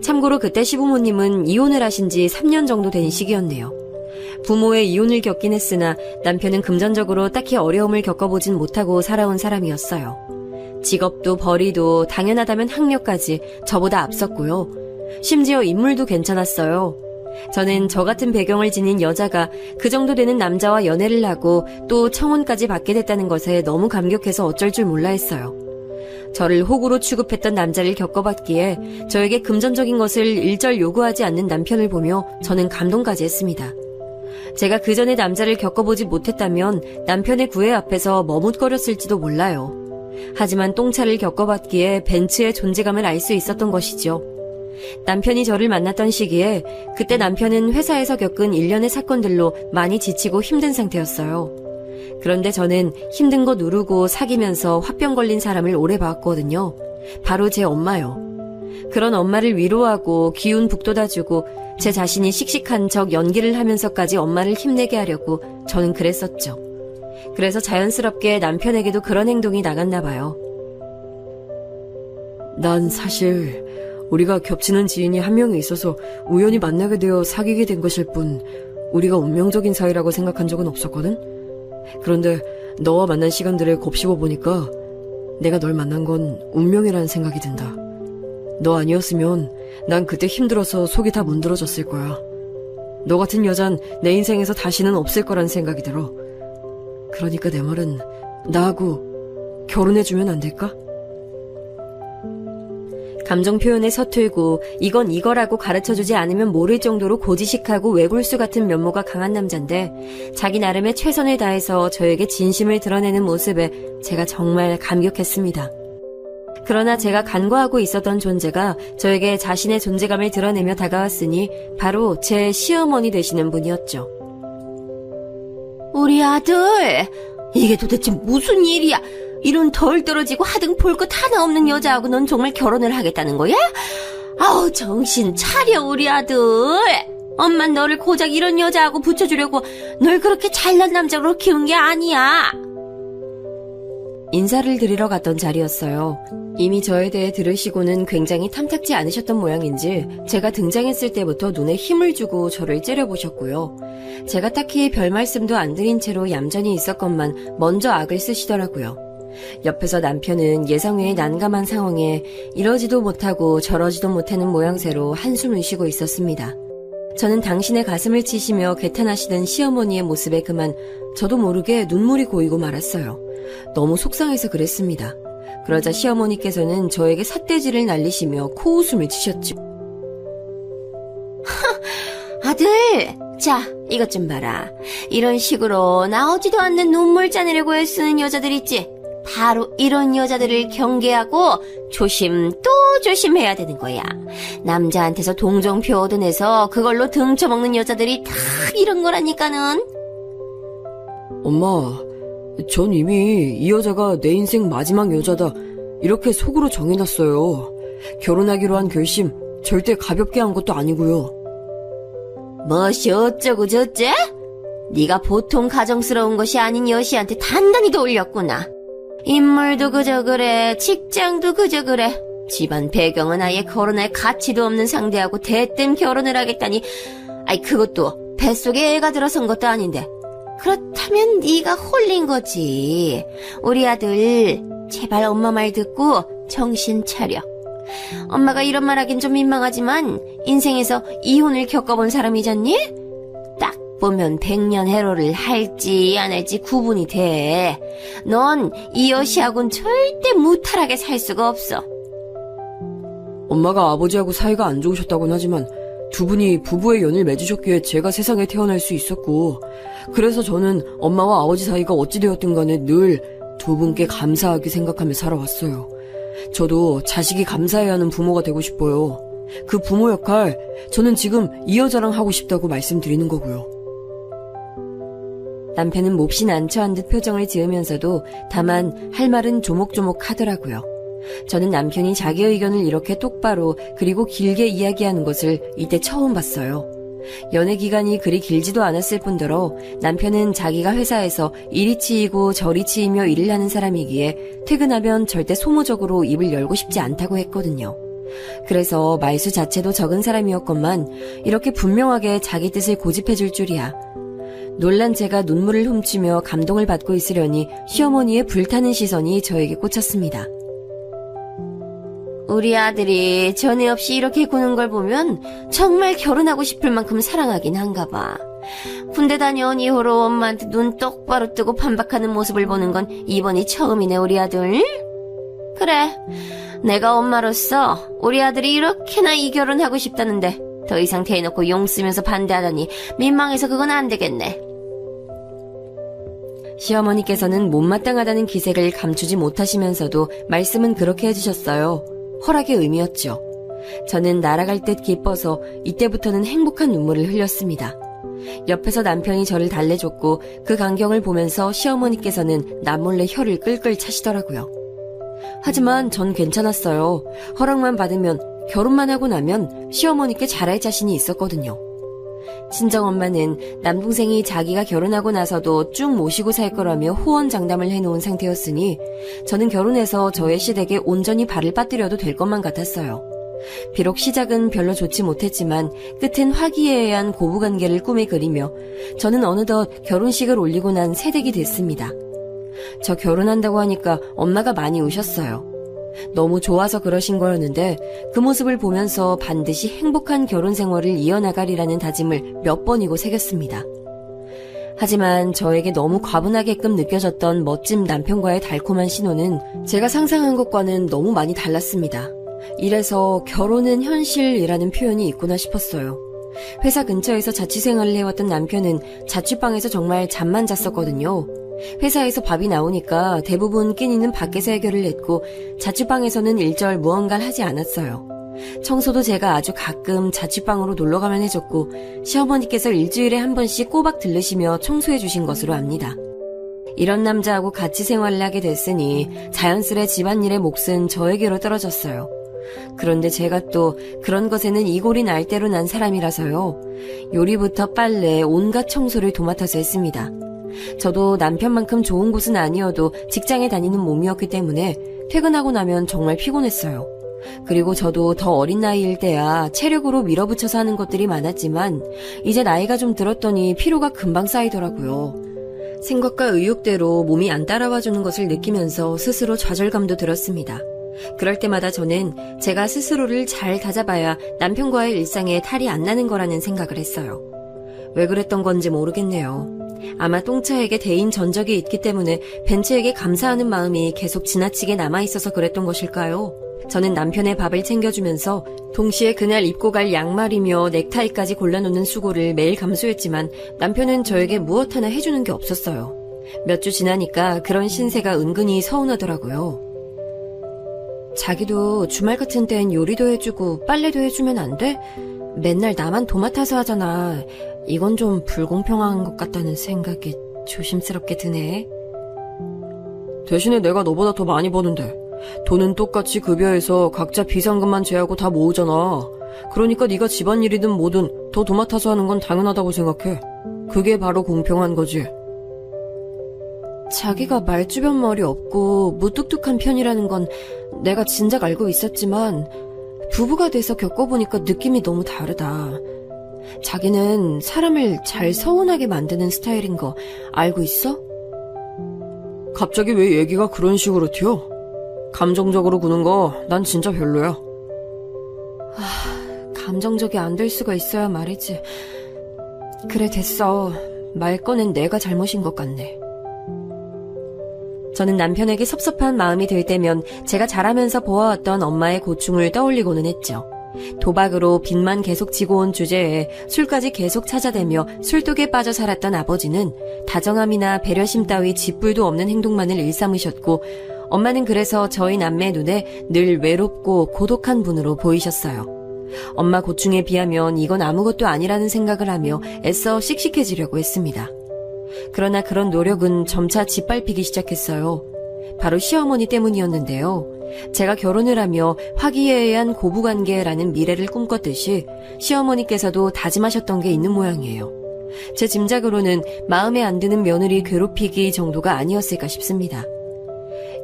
참고로 그때 시부모님은 이혼을 하신 지 3년 정도 된 시기였네요. 부모의 이혼을 겪긴 했으나 남편은 금전적으로 딱히 어려움을 겪어보진 못하고 살아온 사람이었어요. 직업도 벌이도 당연하다면 학력까지 저보다 앞섰고요. 심지어 인물도 괜찮았어요. 저는 저 같은 배경을 지닌 여자가 그 정도 되는 남자와 연애를 하고 또 청혼까지 받게 됐다는 것에 너무 감격해서 어쩔 줄 몰라 했어요. 저를 호구로 취급했던 남자를 겪어봤기에 저에게 금전적인 것을 일절 요구하지 않는 남편을 보며 저는 감동까지 했습니다. 제가 그 전에 남자를 겪어보지 못했다면 남편의 구애 앞에서 머뭇거렸을지도 몰라요. 하지만 똥차를 겪어봤기에 벤츠의 존재감을 알 수 있었던 것이죠. 남편이 저를 만났던 시기에 그때 남편은 회사에서 겪은 일련의 사건들로 많이 지치고 힘든 상태였어요. 그런데 저는 힘든 거 누르고 사귀면서 화병 걸린 사람을 오래 봤거든요. 바로 제 엄마요. 그런 엄마를 위로하고 기운 북돋아주고 제 자신이 씩씩한 척 연기를 하면서까지 엄마를 힘내게 하려고 저는 그랬었죠. 그래서 자연스럽게 남편에게도 그런 행동이 나갔나 봐요. 난 사실 우리가 겹치는 지인이 한 명이 있어서 우연히 만나게 되어 사귀게 된 것일 뿐 우리가 운명적인 사이라고 생각한 적은 없었거든? 그런데 너와 만난 시간들을 곱씹어 보니까 내가 널 만난 건 운명이라는 생각이 든다. 너 아니었으면 난 그때 힘들어서 속이 다 문드러졌을 거야. 너 같은 여잔 내 인생에서 다시는 없을 거란 생각이 들어. 그러니까 내 말은 나하고 결혼해주면 안 될까? 감정 표현에 서툴고 이건 이거라고 가르쳐주지 않으면 모를 정도로 고지식하고 외골수 같은 면모가 강한 남잔데 자기 나름의 최선을 다해서 저에게 진심을 드러내는 모습에 제가 정말 감격했습니다. 그러나 제가 간과하고 있었던 존재가 저에게 자신의 존재감을 드러내며 다가왔으니 바로 제 시어머니 되시는 분이었죠. 우리 아들 이게 도대체 무슨 일이야? 이런 덜 떨어지고 하등 볼 것 하나 없는 여자하고 넌 정말 결혼을 하겠다는 거야? 아우, 정신 차려, 우리 아들. 엄만 너를 고작 이런 여자하고 붙여주려고 널 그렇게 잘난 남자로 키운 게 아니야. 인사를 드리러 갔던 자리였어요. 이미 저에 대해 들으시고는 굉장히 탐탁지 않으셨던 모양인지 제가 등장했을 때부터 눈에 힘을 주고 저를 째려보셨고요. 제가 딱히 별 말씀도 안 드린 채로 얌전히 있었건만 먼저 악을 쓰시더라고요. 옆에서 남편은 예상 외의 난감한 상황에 이러지도 못하고 저러지도 못하는 모양새로 한숨을 쉬고 있었습니다. 저는 당신의 가슴을 치시며 개탄하시던 시어머니의 모습에 그만 저도 모르게 눈물이 고이고 말았어요. 너무 속상해서 그랬습니다. 그러자 시어머니께서는 저에게 삿대질을 날리시며 코웃음을 치셨죠. 아들, 자, 이것 좀 봐라. 이런 식으로 나오지도 않는 눈물 짜내려고 애쓰는 여자들 있지? 바로 이런 여자들을 경계하고 조심 또 조심해야 되는 거야. 남자한테서 동정표 얻어내서 그걸로 등쳐먹는 여자들이 다 이런 거라니까는. 엄마, 전 이미 이 여자가 내 인생 마지막 여자다 이렇게 속으로 정해놨어요. 결혼하기로 한 결심 절대 가볍게 한 것도 아니고요. 뭐시 어쩌고 저째? 네가 보통 가정스러운 것이 아닌 여시한테 단단히 돌렸구나. 인물도 그저 그래, 직장도 그저 그래. 집안 배경은 아예 결혼할 가치도 없는 상대하고 대뜸 결혼을 하겠다니. 아이, 그것도 뱃속에 애가 들어선 것도 아닌데. 그렇다면 네가 홀린 거지. 우리 아들, 제발 엄마 말 듣고 정신 차려. 엄마가 이런 말 하긴 좀 민망하지만 인생에서 이혼을 겪어본 사람이잖니? 딱 보면 백년해로를 할지 안 할지 구분이 돼. 넌 이 여시하고는 절대 무탈하게 살 수가 없어. 엄마가 아버지하고 사이가 안 좋으셨다곤 하지만 두 분이 부부의 연을 맺으셨기에 제가 세상에 태어날 수 있었고, 그래서 저는 엄마와 아버지 사이가 어찌 되었든 간에 늘 두 분께 감사하게 생각하며 살아왔어요. 저도 자식이 감사해야 하는 부모가 되고 싶어요. 그 부모 역할 저는 지금 이 여자랑 하고 싶다고 말씀드리는 거고요. 남편은 몹시 난처한 듯 표정을 지으면서도 다만 할 말은 조목조목 하더라고요. 저는 남편이 자기 의견을 이렇게 똑바로 그리고 길게 이야기하는 것을 이때 처음 봤어요. 연애 기간이 그리 길지도 않았을 뿐더러 남편은 자기가 회사에서 이리 치이고 저리 치이며 일을 하는 사람이기에 퇴근하면 절대 소모적으로 입을 열고 싶지 않다고 했거든요. 그래서 말수 자체도 적은 사람이었건만 이렇게 분명하게 자기 뜻을 고집해줄 줄이야. 놀란 제가 눈물을 훔치며 감동을 받고 있으려니 시어머니의 불타는 시선이 저에게 꽂혔습니다. 우리 아들이 전에 없이 이렇게 구는 걸 보면 정말 결혼하고 싶을 만큼 사랑하긴 한가 봐. 군대 다녀온 이후로 엄마한테 눈 똑바로 뜨고 반박하는 모습을 보는 건 이번이 처음이네, 우리 아들. 그래, 내가 엄마로서 우리 아들이 이렇게나 이 결혼하고 싶다는데 더 이상 대놓고 용 쓰면서 반대하다니 민망해서 그건 안 되겠네. 시어머니께서는 못마땅하다는 기색을 감추지 못하시면서도 말씀은 그렇게 해주셨어요. 허락의 의미였죠. 저는 날아갈 듯 기뻐서 이때부터는 행복한 눈물을 흘렸습니다. 옆에서 남편이 저를 달래줬고 그 광경을 보면서 시어머니께서는 남몰래 혀를 끌끌 차시더라고요. 하지만 전 괜찮았어요. 허락만 받으면, 결혼만 하고 나면 시어머니께 잘할 자신이 있었거든요. 친정엄마는 남동생이 자기가 결혼하고 나서도 쭉 모시고 살 거라며 호언장담을 해놓은 상태였으니 저는 결혼해서 저의 시댁에 온전히 발을 빠뜨려도 될 것만 같았어요. 비록 시작은 별로 좋지 못했지만 끝은 화기애애한 고부관계를 꿈에 그리며 저는 어느덧 결혼식을 올리고 난 새댁이 됐습니다. 저 결혼한다고 하니까 엄마가 많이 우셨어요. 너무 좋아서 그러신 거였는데 그 모습을 보면서 반드시 행복한 결혼 생활을 이어나가리라는 다짐을 몇 번이고 새겼습니다. 하지만 저에게 너무 과분하게끔 느껴졌던 멋진 남편과의 달콤한 신호는 제가 상상한 것과는 너무 많이 달랐습니다. 이래서 결혼은 현실이라는 표현이 있구나 싶었어요. 회사 근처에서 자취생활을 해왔던 남편은 자취방에서 정말 잠만 잤었거든요. 회사에서 밥이 나오니까 대부분 끼니는 밖에서 해결을 했고 자취방에서는 일절 무언가를 하지 않았어요. 청소도 제가 아주 가끔 자취방으로 놀러가면 해줬고 시어머니께서 일주일에 한 번씩 꼬박 들르시며 청소해 주신 것으로 압니다. 이런 남자하고 같이 생활을 하게 됐으니 자연스레 집안일의 몫은 저에게로 떨어졌어요. 그런데 제가 또 그런 것에는 이골이 날 대로 난 사람이라서요. 요리부터 빨래, 온갖 청소를 도맡아서 했습니다. 저도 남편만큼 좋은 곳은 아니어도 직장에 다니는 몸이었기 때문에 퇴근하고 나면 정말 피곤했어요. 그리고 저도 더 어린 나이일 때야 체력으로 밀어붙여서 하는 것들이 많았지만 이제 나이가 좀 들었더니 피로가 금방 쌓이더라고요. 생각과 의욕대로 몸이 안 따라와주는 것을 느끼면서 스스로 좌절감도 들었습니다. 그럴 때마다 저는 제가 스스로를 잘 다잡아야 남편과의 일상에 탈이 안 나는 거라는 생각을 했어요. 왜 그랬던 건지 모르겠네요. 아마 똥차에게 대인 전적이 있기 때문에 벤츠에게 감사하는 마음이 계속 지나치게 남아있어서 그랬던 것일까요? 저는 남편의 밥을 챙겨주면서 동시에 그날 입고 갈 양말이며 넥타이까지 골라놓는 수고를 매일 감수했지만 남편은 저에게 무엇 하나 해주는 게 없었어요. 몇 주 지나니까 그런 신세가 은근히 서운하더라고요. 자기도 주말 같은 땐 요리도 해주고 빨래도 해주면 안 돼? 맨날 나만 도맡아서 하잖아. 이건 좀 불공평한 것 같다는 생각이 조심스럽게 드네. 대신에 내가 너보다 더 많이 버는데 돈은 똑같이 급여해서 각자 비상금만 제하고 다 모으잖아. 그러니까 네가 집안일이든 뭐든 더 도맡아서 하는 건 당연하다고 생각해. 그게 바로 공평한 거지. 자기가 말주변 머리 없고 무뚝뚝한 편이라는 건 내가 진작 알고 있었지만 부부가 돼서 겪어보니까 느낌이 너무 다르다. 자기는 사람을 잘 서운하게 만드는 스타일인 거 알고 있어? 갑자기 왜 얘기가 그런 식으로 튀어? 감정적으로 구는 거 난 진짜 별로야. 감정적이 안 될 수가 있어야 말이지. 그래 됐어. 말 꺼낸 내가 잘못인 것 같네. 저는 남편에게 섭섭한 마음이 들 때면 제가 자라면서 보아왔던 엄마의 고충을 떠올리고는 했죠. 도박으로 빚만 계속 지고 온 주제에 술까지 계속 찾아대며 술독에 빠져 살았던 아버지는 다정함이나 배려심 따위 쥐뿔도 없는 행동만을 일삼으셨고 엄마는 그래서 저희 남매 눈에 늘 외롭고 고독한 분으로 보이셨어요. 엄마 고충에 비하면 이건 아무것도 아니라는 생각을 하며 애써 씩씩해지려고 했습니다. 그러나 그런 노력은 점차 짓밟히기 시작했어요. 바로 시어머니 때문이었는데요. 제가 결혼을 하며 화기애애한 고부관계라는 미래를 꿈꿨듯이 시어머니께서도 다짐하셨던 게 있는 모양이에요. 제 짐작으로는 마음에 안 드는 며느리 괴롭히기 정도가 아니었을까 싶습니다.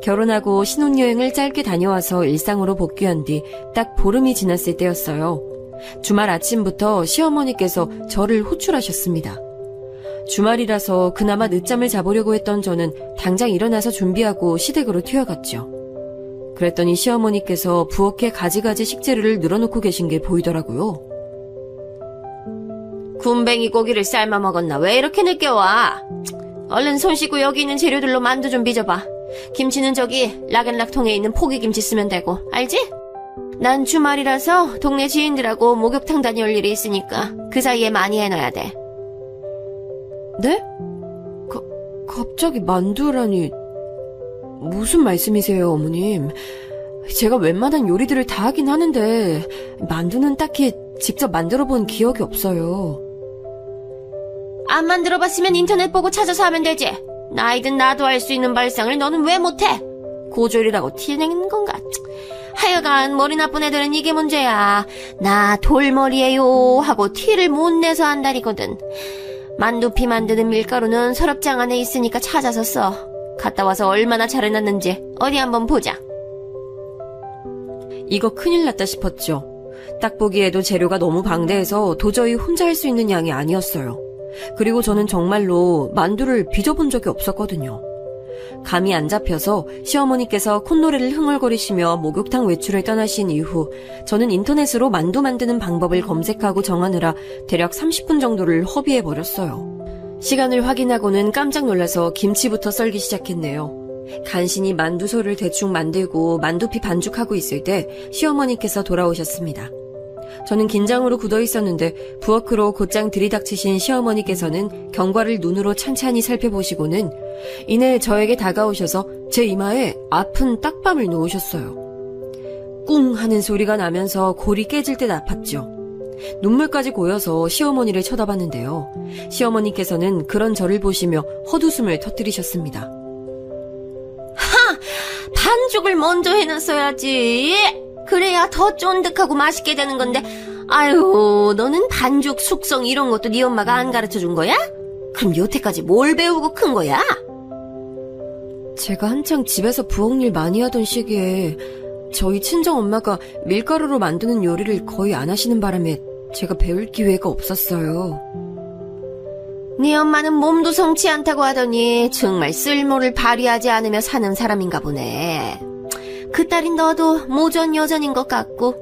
결혼하고 신혼여행을 짧게 다녀와서 일상으로 복귀한 뒤 딱 보름이 지났을 때였어요. 주말 아침부터 시어머니께서 저를 호출하셨습니다. 주말이라서 그나마 늦잠을 자보려고 했던 저는 당장 일어나서 준비하고 시댁으로 튀어갔죠. 그랬더니 시어머니께서 부엌에 가지가지 식재료를 늘어놓고 계신 게 보이더라고요. 굼벵이 고기를 삶아 먹었나? 왜 이렇게 늦게 와? 얼른 손 씻고 여기 있는 재료들로 만두 좀 빚어봐. 김치는 저기 락앤락통에 있는 포기김치 쓰면 되고, 알지? 난 주말이라서 동네 지인들하고 목욕탕 다녀올 일이 있으니까 그 사이에 많이 해놔야 돼. 네? 갑자기 만두라니 무슨 말씀이세요, 어머님? 제가 웬만한 요리들을 다 하긴 하는데 만두는 딱히 직접 만들어 본 기억이 없어요. 안 만들어 봤으면 인터넷 보고 찾아서 하면 되지. 나이든 나도 할 수 있는 발상을 너는 왜 못해? 고졸이라고 티내는 건가? 하여간 머리 나쁜 애들은 이게 문제야. 나 돌머리예요 하고 티를 못 내서 한다리거든. 만두피 만드는 밀가루는 서랍장 안에 있으니까 찾아서 써. 갔다 와서 얼마나 잘 해놨는지 어디 한번 보자. 이거 큰일 났다 싶었죠. 딱 보기에도 재료가 너무 방대해서 도저히 혼자 할 수 있는 양이 아니었어요. 그리고 저는 정말로 만두를 빚어본 적이 없었거든요. 감이 안 잡혀서 시어머니께서 콧노래를 흥얼거리시며 목욕탕 외출을 떠나신 이후 저는 인터넷으로 만두 만드는 방법을 검색하고 정하느라 대략 30분 정도를 허비해버렸어요. 시간을 확인하고는 깜짝 놀라서 김치부터 썰기 시작했네요. 간신히 만두소를 대충 만들고 만두피 반죽하고 있을 때 시어머니께서 돌아오셨습니다. 저는 긴장으로 굳어 있었는데 부엌으로 곧장 들이닥치신 시어머니께서는 경과를 눈으로 찬찬히 살펴보시고는 이내 저에게 다가오셔서 제 이마에 아픈 딱밤을 놓으셨어요. 꿍 하는 소리가 나면서 골이 깨질 듯 아팠죠. 눈물까지 고여서 시어머니를 쳐다봤는데요. 시어머니께서는 그런 저를 보시며 헛웃음을 터뜨리셨습니다. 반죽을 먼저 해놨어야지. 그래야 더 쫀득하고 맛있게 되는 건데, 아유, 너는 반죽, 숙성 이런 것도 네 엄마가 안 가르쳐준 거야? 그럼 여태까지 뭘 배우고 큰 거야? 제가 한창 집에서 부엌일 많이 하던 시기에 저희 친정엄마가 밀가루로 만드는 요리를 거의 안 하시는 바람에 제가 배울 기회가 없었어요. 네 엄마는 몸도 성치 않다고 하더니 정말 쓸모를 발휘하지 않으며 사는 사람인가 보네. 그 딸인 너도 모전 여전인 것 같고.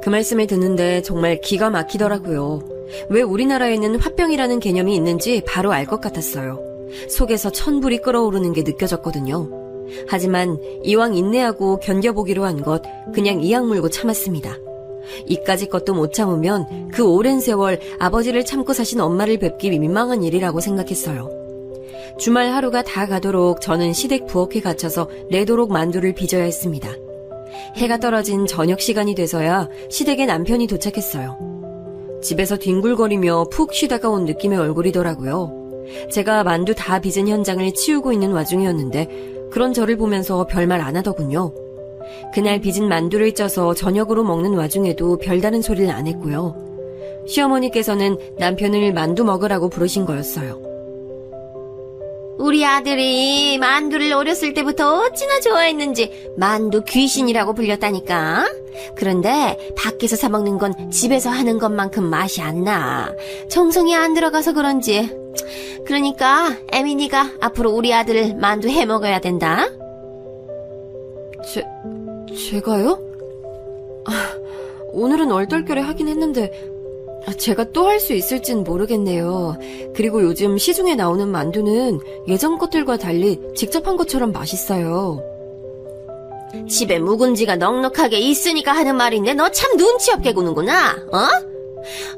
그 말씀을 듣는데 정말 기가 막히더라고요. 왜 우리나라에는 화병이라는 개념이 있는지 바로 알 것 같았어요. 속에서 천불이 끓어오르는 게 느껴졌거든요. 하지만 이왕 인내하고 견뎌보기로 한 것 그냥 이악 물고 참았습니다. 이까짓 것도 못 참으면 그 오랜 세월 아버지를 참고 사신 엄마를 뵙기 민망한 일이라고 생각했어요. 주말 하루가 다 가도록 저는 시댁 부엌에 갇혀서 내도록 만두를 빚어야 했습니다. 해가 떨어진 저녁 시간이 돼서야 시댁에 남편이 도착했어요. 집에서 뒹굴거리며 푹 쉬다가 온 느낌의 얼굴이더라고요. 제가 만두 다 빚은 현장을 치우고 있는 와중이었는데 그런 저를 보면서 별말 안 하더군요. 그날 빚은 만두를 쪄서 저녁으로 먹는 와중에도 별다른 소리를 안 했고요. 시어머니께서는 남편을 만두 먹으라고 부르신 거였어요. 우리 아들이 만두를 어렸을 때부터 어찌나 좋아했는지 만두 귀신이라고 불렸다니까. 그런데 밖에서 사 먹는 건 집에서 하는 것만큼 맛이 안 나. 정성이 안 들어가서 그런지. 그러니까 에미니가 앞으로 우리 아들 만두 해 먹어야 된다. 제가요? 오늘은 얼떨결에 하긴 했는데 제가 또 할 수 있을진 모르겠네요. 그리고 요즘 시중에 나오는 만두는 예전 것들과 달리 직접 한 것처럼 맛있어요. 집에 묵은지가 넉넉하게 있으니까 하는 말인데 너 참 눈치 없게 구는구나. 어?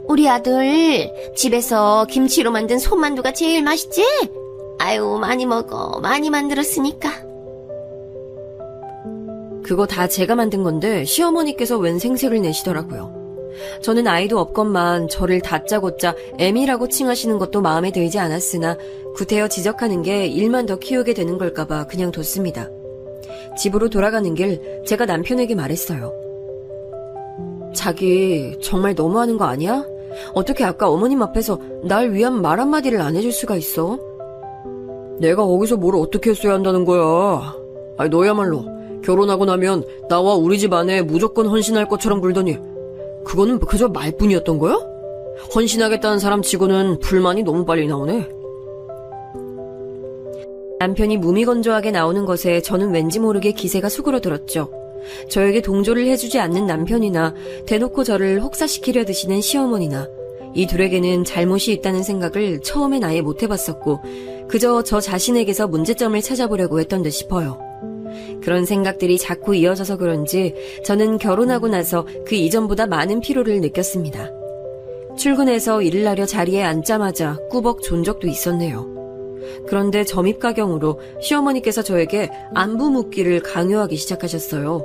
우리 아들 집에서 김치로 만든 손만두가 제일 맛있지? 아유, 많이 먹어. 많이 만들었으니까. 그거 다 제가 만든 건데 시어머니께서 웬 생색을 내시더라고요. 저는 아이도 없건만 저를 다짜고짜 애미라고 칭하시는 것도 마음에 들지 않았으나 구태여 지적하는 게 일만 더 키우게 되는 걸까봐 그냥 뒀습니다. 집으로 돌아가는 길 제가 남편에게 말했어요. 자기 정말 너무하는 거 아니야? 어떻게 아까 어머님 앞에서 날 위한 말 한마디를 안 해줄 수가 있어? 내가 거기서 뭘 어떻게 했어야 한다는 거야? 아니 너야말로 결혼하고 나면 나와 우리 집 안에 무조건 헌신할 것처럼 굴더니 그거는 그저 말뿐이었던 거야? 헌신하겠다는 사람 치고는 불만이 너무 빨리 나오네. 남편이 무미건조하게 나오는 것에 저는 왠지 모르게 기세가 수그러들었죠. 저에게 동조를 해주지 않는 남편이나 대놓고 저를 혹사시키려 드시는 시어머니나 이 둘에게는 잘못이 있다는 생각을 처음엔 아예 못 해봤었고 그저 저 자신에게서 문제점을 찾아보려고 했던 듯 싶어요. 그런 생각들이 자꾸 이어져서 그런지 저는 결혼하고 나서 그 이전보다 많은 피로를 느꼈습니다. 출근해서 일을 하려 자리에 앉자마자 꾸벅 존 적도 있었네요. 그런데 점입가경으로 시어머니께서 저에게 안부 묻기를 강요하기 시작하셨어요.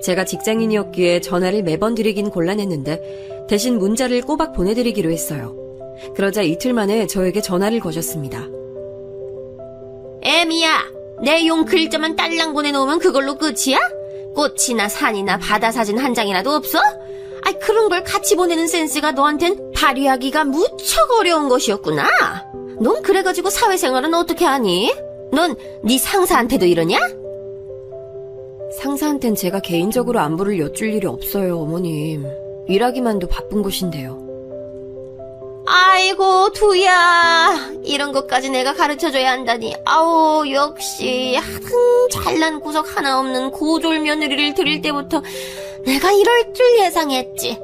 제가 직장인이었기에 전화를 매번 드리긴 곤란했는데 대신 문자를 꼬박 보내드리기로 했어요. 그러자 이틀 만에 저에게 전화를 거셨습니다. 애미야, 내 용 글자만 딸랑 보내놓으면 그걸로 끝이야? 꽃이나 산이나 바다 사진 한 장이라도 없어? 아이, 그런 걸 같이 보내는 센스가 너한텐 발휘하기가 무척 어려운 것이었구나. 넌 그래가지고 사회생활은 어떻게 하니? 넌 네 상사한테도 이러냐? 상사한텐 제가 개인적으로 안부를 여쭐 일이 없어요, 어머님. 일하기만도 바쁜 곳인데요. 아이고, 두야. 이런 것까지 내가 가르쳐줘야 한다니. 아우, 역시 잘난 구석 하나 없는 고졸 며느리를 들일 때부터 내가 이럴 줄 예상했지.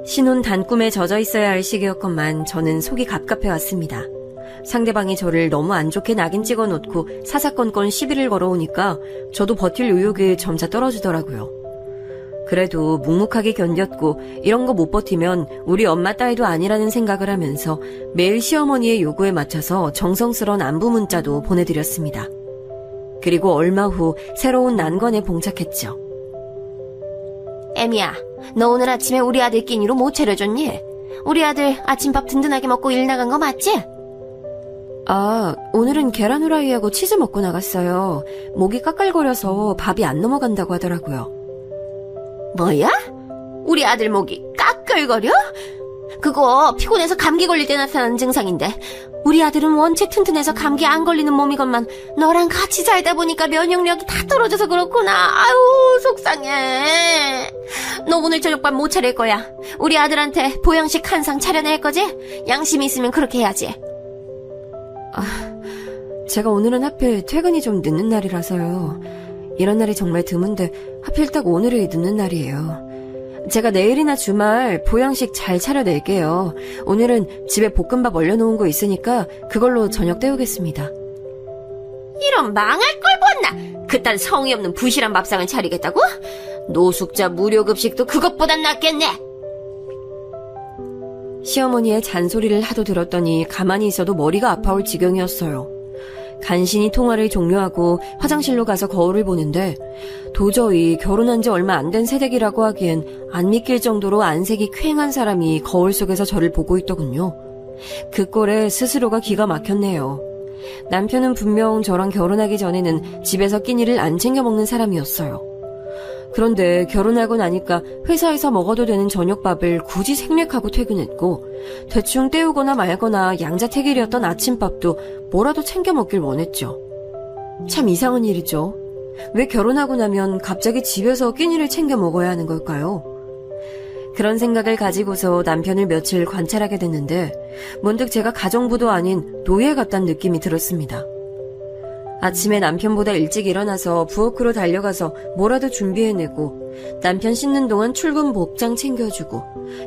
신혼 단꿈에 젖어 있어야 할 시기였건만 저는 속이 갑갑해왔습니다. 상대방이 저를 너무 안 좋게 낙인 찍어놓고 사사건건 시비를 걸어오니까 저도 버틸 의욕이 점차 떨어지더라고요. 그래도 묵묵하게 견뎠고 이런 거 못 버티면 우리 엄마 딸도 아니라는 생각을 하면서 매일 시어머니의 요구에 맞춰서 정성스러운 안부 문자도 보내드렸습니다. 그리고 얼마 후 새로운 난관에 봉착했죠. 애미야, 너 오늘 아침에 우리 아들 끼니로 못 차려줬니? 우리 아들 아침밥 든든하게 먹고 일 나간 거 맞지? 아, 오늘은 계란 후라이하고 치즈 먹고 나갔어요. 목이 까끌거려서 밥이 안 넘어간다고 하더라고요. 뭐야? 우리 아들 목이 까끌거려? 그거 피곤해서 감기 걸릴 때 나타나는 증상인데, 우리 아들은 원체 튼튼해서 감기 안 걸리는 몸이건만 너랑 같이 살다 보니까 면역력이 다 떨어져서 그렇구나. 아유, 속상해. 너 오늘 저녁밥 못 차릴 거야. 우리 아들한테 보양식 한 상 차려낼 거지? 양심이 있으면 그렇게 해야지. 제가 오늘은 하필 퇴근이 좀 늦는 날이라서요. 이런 날이 정말 드문데 하필 딱 오늘이 늦는 날이에요. 제가 내일이나 주말 보양식 잘 차려낼게요. 오늘은 집에 볶음밥 얼려놓은 거 있으니까 그걸로 저녁 때우겠습니다. 이런 망할 걸 봤나? 그딴 성의 없는 부실한 밥상을 차리겠다고? 노숙자 무료급식도 그것보단 낫겠네. 시어머니의 잔소리를 하도 들었더니 가만히 있어도 머리가 아파올 지경이었어요. 간신히 통화를 종료하고 화장실로 가서 거울을 보는데 도저히 결혼한 지 얼마 안 된 새댁이라고 하기엔 안 믿길 정도로 안색이 퀭한 사람이 거울 속에서 저를 보고 있더군요. 그 꼴에 스스로가 기가 막혔네요. 남편은 분명 저랑 결혼하기 전에는 집에서 끼니를 안 챙겨 먹는 사람이었어요. 그런데 결혼하고 나니까 회사에서 먹어도 되는 저녁밥을 굳이 생략하고 퇴근했고 대충 때우거나 말거나 양자택일이었던 아침밥도 뭐라도 챙겨 먹길 원했죠. 참 이상한 일이죠. 왜 결혼하고 나면 갑자기 집에서 끼니를 챙겨 먹어야 하는 걸까요? 그런 생각을 가지고서 남편을 며칠 관찰하게 됐는데 문득 제가 가정부도 아닌 노예 같다는 느낌이 들었습니다. 아침에 남편보다 일찍 일어나서 부엌으로 달려가서 뭐라도 준비해내고 남편 씻는 동안 출근 복장 챙겨주고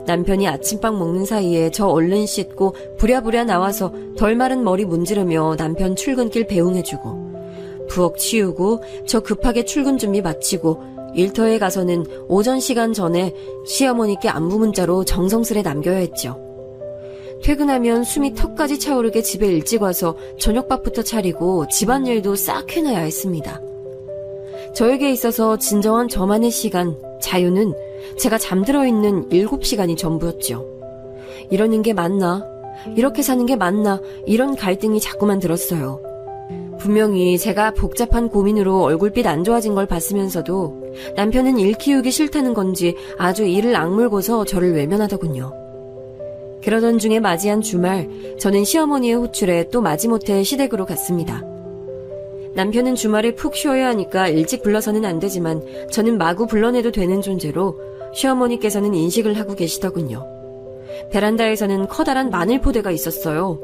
남편이 아침밥 먹는 사이에 저 얼른 씻고 부랴부랴 나와서 덜 마른 머리 문지르며 남편 출근길 배웅해주고 부엌 치우고 저 급하게 출근 준비 마치고 일터에 가서는 오전 시간 전에 시어머니께 안부 문자로 정성스레 남겨야 했죠. 퇴근하면 숨이 턱까지 차오르게 집에 일찍 와서 저녁밥부터 차리고 집안일도 싹 해놔야 했습니다. 저에게 있어서 진정한 저만의 시간, 자유는 제가 잠들어 있는 7시간이 전부였죠. 이러는 게 맞나? 이렇게 사는 게 맞나? 이런 갈등이 자꾸만 들었어요. 분명히 제가 복잡한 고민으로 얼굴빛 안 좋아진 걸 봤으면서도 남편은 일 키우기 싫다는 건지 아주 이를 악물고서 저를 외면하더군요. 그러던 중에 맞이한 주말, 저는 시어머니의 호출에 또 마지못해 시댁으로 갔습니다. 남편은 주말에 푹 쉬어야 하니까 일찍 불러서는 안 되지만 저는 마구 불러내도 되는 존재로 시어머니께서는 인식을 하고 계시더군요. 베란다에서는 커다란 마늘 포대가 있었어요.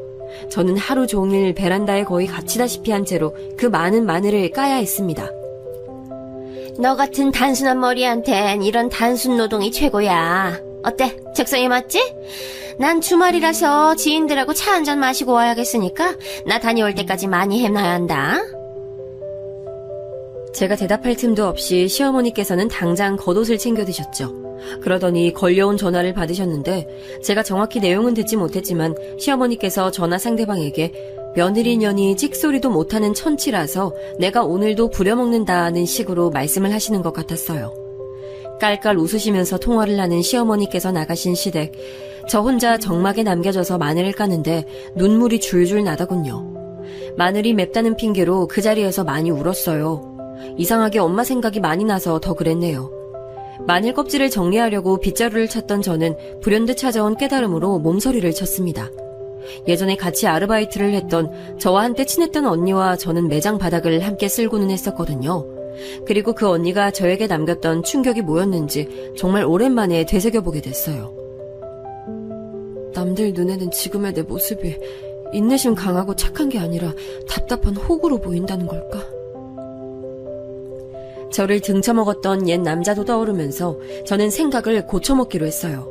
저는 하루 종일 베란다에 거의 갇히다시피 한 채로 그 많은 마늘을 까야 했습니다. 너 같은 단순한 머리한텐 이런 단순 노동이 최고야. 어때? 적성에 맞지? 난 주말이라서 지인들하고 차 한잔 마시고 와야겠으니까 나 다녀올 때까지 많이 해놔야 한다. 제가 대답할 틈도 없이 시어머니께서는 당장 겉옷을 챙겨 드셨죠. 그러더니 걸려온 전화를 받으셨는데 제가 정확히 내용은 듣지 못했지만 시어머니께서 전화 상대방에게 며느리년이 찍소리도 못하는 천치라서 내가 오늘도 부려먹는다는 식으로 말씀을 하시는 것 같았어요. 깔깔 웃으시면서 통화를 하는 시어머니께서 나가신 시댁, 저 혼자 적막에 남겨져서 마늘을 까는데 눈물이 줄줄 나더군요. 마늘이 맵다는 핑계로 그 자리에서 많이 울었어요. 이상하게 엄마 생각이 많이 나서 더 그랬네요. 마늘 껍질을 정리하려고 빗자루를 찾던 저는 불현듯 찾아온 깨달음으로 몸서리를 쳤습니다. 예전에 같이 아르바이트를 했던 저와 한때 친했던 언니와 저는 매장 바닥을 함께 쓸고는 했었거든요. 그리고 그 언니가 저에게 남겼던 충격이 뭐였는지 정말 오랜만에 되새겨보게 됐어요. 남들 눈에는 지금의 내 모습이 인내심 강하고 착한 게 아니라 답답한 호구로 보인다는 걸까? 저를 등쳐먹었던 옛 남자도 떠오르면서 저는 생각을 고쳐먹기로 했어요.